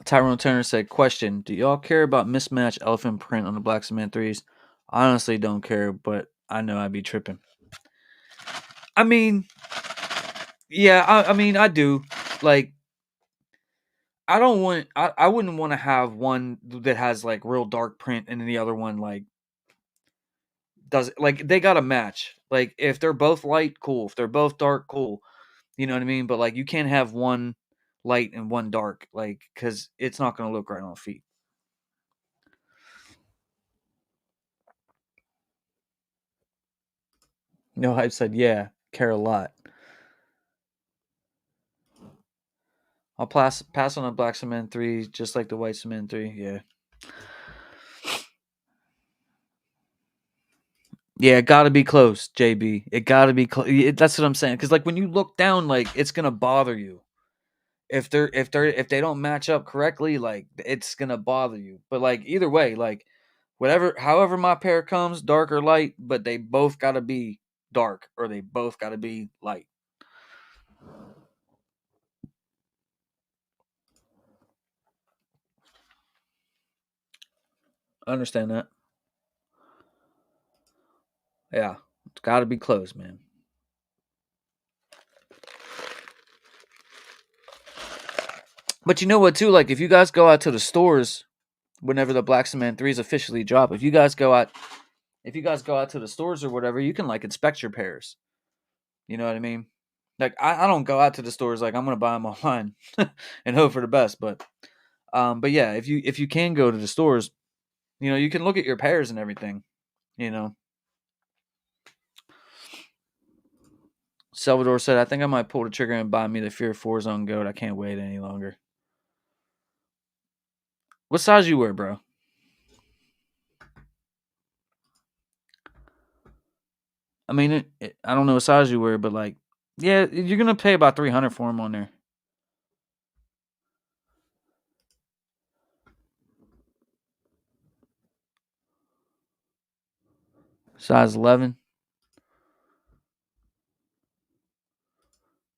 Tyrone Turner said, "Question: do y'all care about mismatched elephant print on the Black Cement 3s? Honestly, don't care, but I know I'd be tripping. I mean, yeah, I mean, I do. Like, I wouldn't want to have one that has like real dark print and then the other one like does like they got to match. Like, if they're both light, cool. If they're both dark, cool. You know what I mean? But like, you can't have one light and one dark, like, because it's not going to look right on feet." No Hype said, "Yeah, care a lot. I'll pass on a Black Cement 3 just like the White Cement 3." Yeah. Yeah, it got to be close, JB. It got to be close. That's what I'm saying. Because like when you look down, like it's gonna bother you if they don't match up correctly. Like it's gonna bother you. But like either way, like however my pair comes, dark or light, but they both got to be dark or they both got to be light. I understand that. Yeah, it's got to be close, man. But you know what, too? Like, if you guys go out to the stores whenever the Black Cement 3s officially drop, if you guys go out to the stores or whatever, you can like inspect your pairs. You know what I mean? Like, I don't go out to the stores like I'm gonna buy them online and hope for the best. But yeah, if you can go to the stores, you can look at your pairs and everything. You know, Salvador said, "I think I might pull the trigger and buy me the Fear 4 Zone Goat. I can't wait any longer." What size you wear, bro? I mean, I don't know what size you wear, but like, yeah, you're gonna pay about 300 for them on there. Size 11.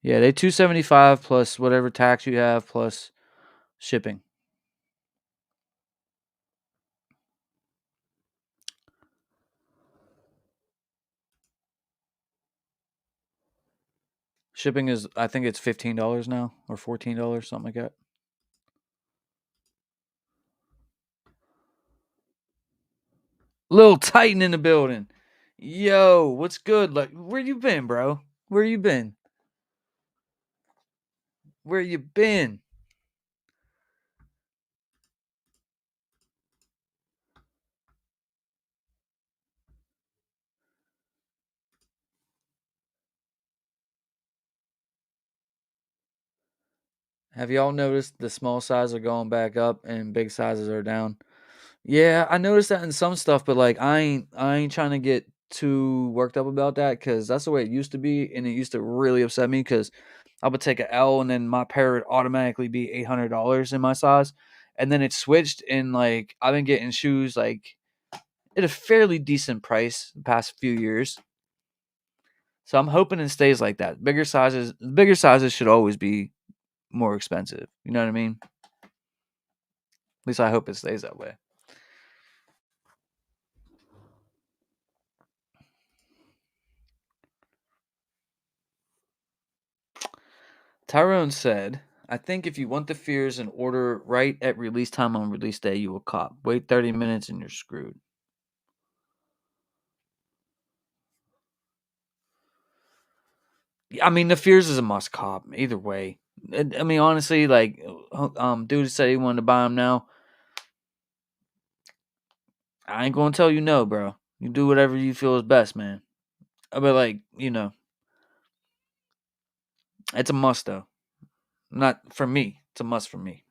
Yeah, they 275 plus whatever tax you have plus shipping. Shipping is, I think it's $15 now or $14, something like that. Little Titan in the building. Yo, what's good? Like, where you been, bro? Where you been? Where you been? Have y'all noticed the small sizes are going back up and big sizes are down? Yeah, I noticed that in some stuff, but like I ain't trying to get too worked up about that because that's the way it used to be, and it used to really upset me because I would take a L and then my pair would automatically be $800 in my size, and then it switched, and like I've been getting shoes like at a fairly decent price the past few years. So I'm hoping it stays like that. Bigger sizes should always be more expensive. You know what I mean? At least I hope it stays that way. Tyrone said, I think if you want the fears and order right at release time on release day, you will cop. Wait 30 minutes and you're screwed. I mean, the fears is a must cop either way. I mean, honestly, like, dude said he wanted to buy them now. I ain't gonna tell you no, bro. You do whatever you feel is best, man. But like, it's a must though. Not for me. It's a must for me.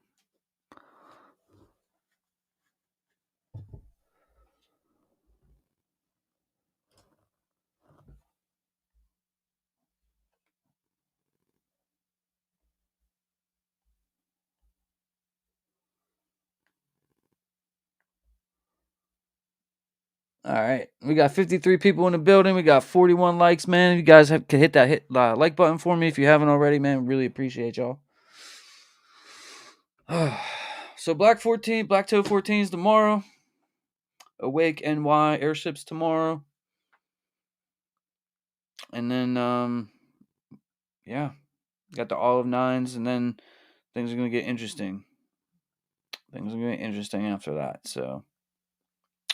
All right, we got 53 people in the building. We got 41 likes, man. You guys can hit that like button for me if you haven't already, man. Really appreciate y'all. So Black 14, Black Toe 14s tomorrow. Awake NY airships tomorrow. And then yeah, got the Olive Nines, and then things are gonna get interesting. Things are gonna get interesting after that. So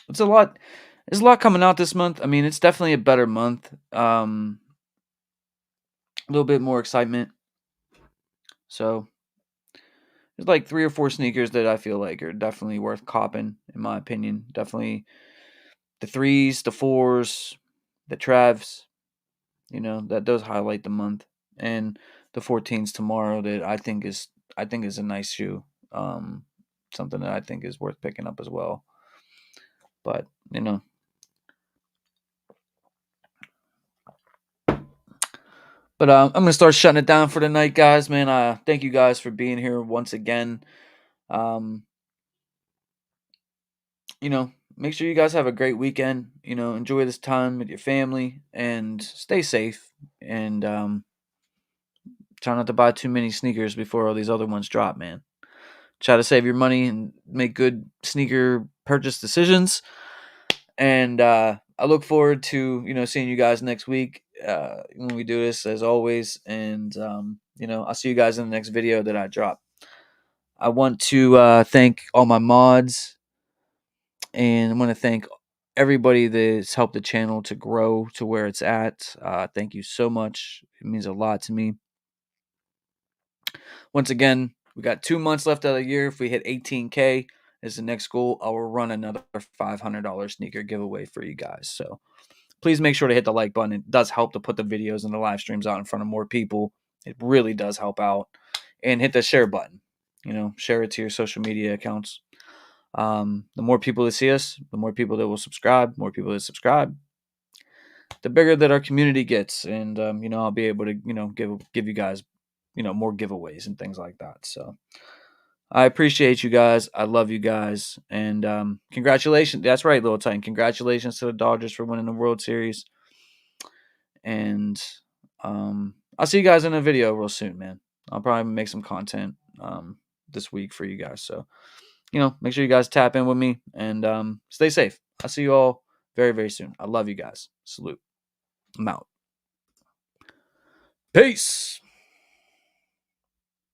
it's a lot. There's a lot coming out this month. I mean, it's definitely a better month. A little bit more excitement. So there's like 3 or 4 sneakers that I feel like are definitely worth copping, in my opinion. Definitely the threes, the fours, the Travs. That does highlight the month, and the 14s tomorrow that I think is a nice shoe. Something that I think is worth picking up as well. But I'm gonna start shutting it down for the night, guys. Man, thank you guys for being here once again. Um, make sure you guys have a great weekend. Enjoy this time with your family and stay safe. And try not to buy too many sneakers before all these other ones drop, man. Try to save your money and make good sneaker purchase decisions. And I look forward to seeing you guys next week when we do this, as always. And I'll see you guys in the next video that I drop. I want to thank all my mods, and I want to thank everybody that's helped the channel to grow to where it's at. Thank you so much. It means a lot to me. Once again, we got 2 months left of the year. If we hit 18K as the next goal, I will run another $500 sneaker giveaway for you guys. So please make sure to hit the like button. It does help to put the videos and the live streams out in front of more people. It really does help out. And hit the share button. Share it to your social media accounts. The more people that see us, the more people that will subscribe. More people that subscribe, the bigger that our community gets. And I'll be able to give you guys more giveaways and things like that. So I appreciate you guys. I love you guys. And congratulations. That's right, Little Titan. Congratulations to the Dodgers for winning the World Series. And I'll see you guys in a video real soon, man. I'll probably make some content this week for you guys. So, make sure you guys tap in with me and stay safe. I'll see you all very, very soon. I love you guys. Salute. I'm out. Peace.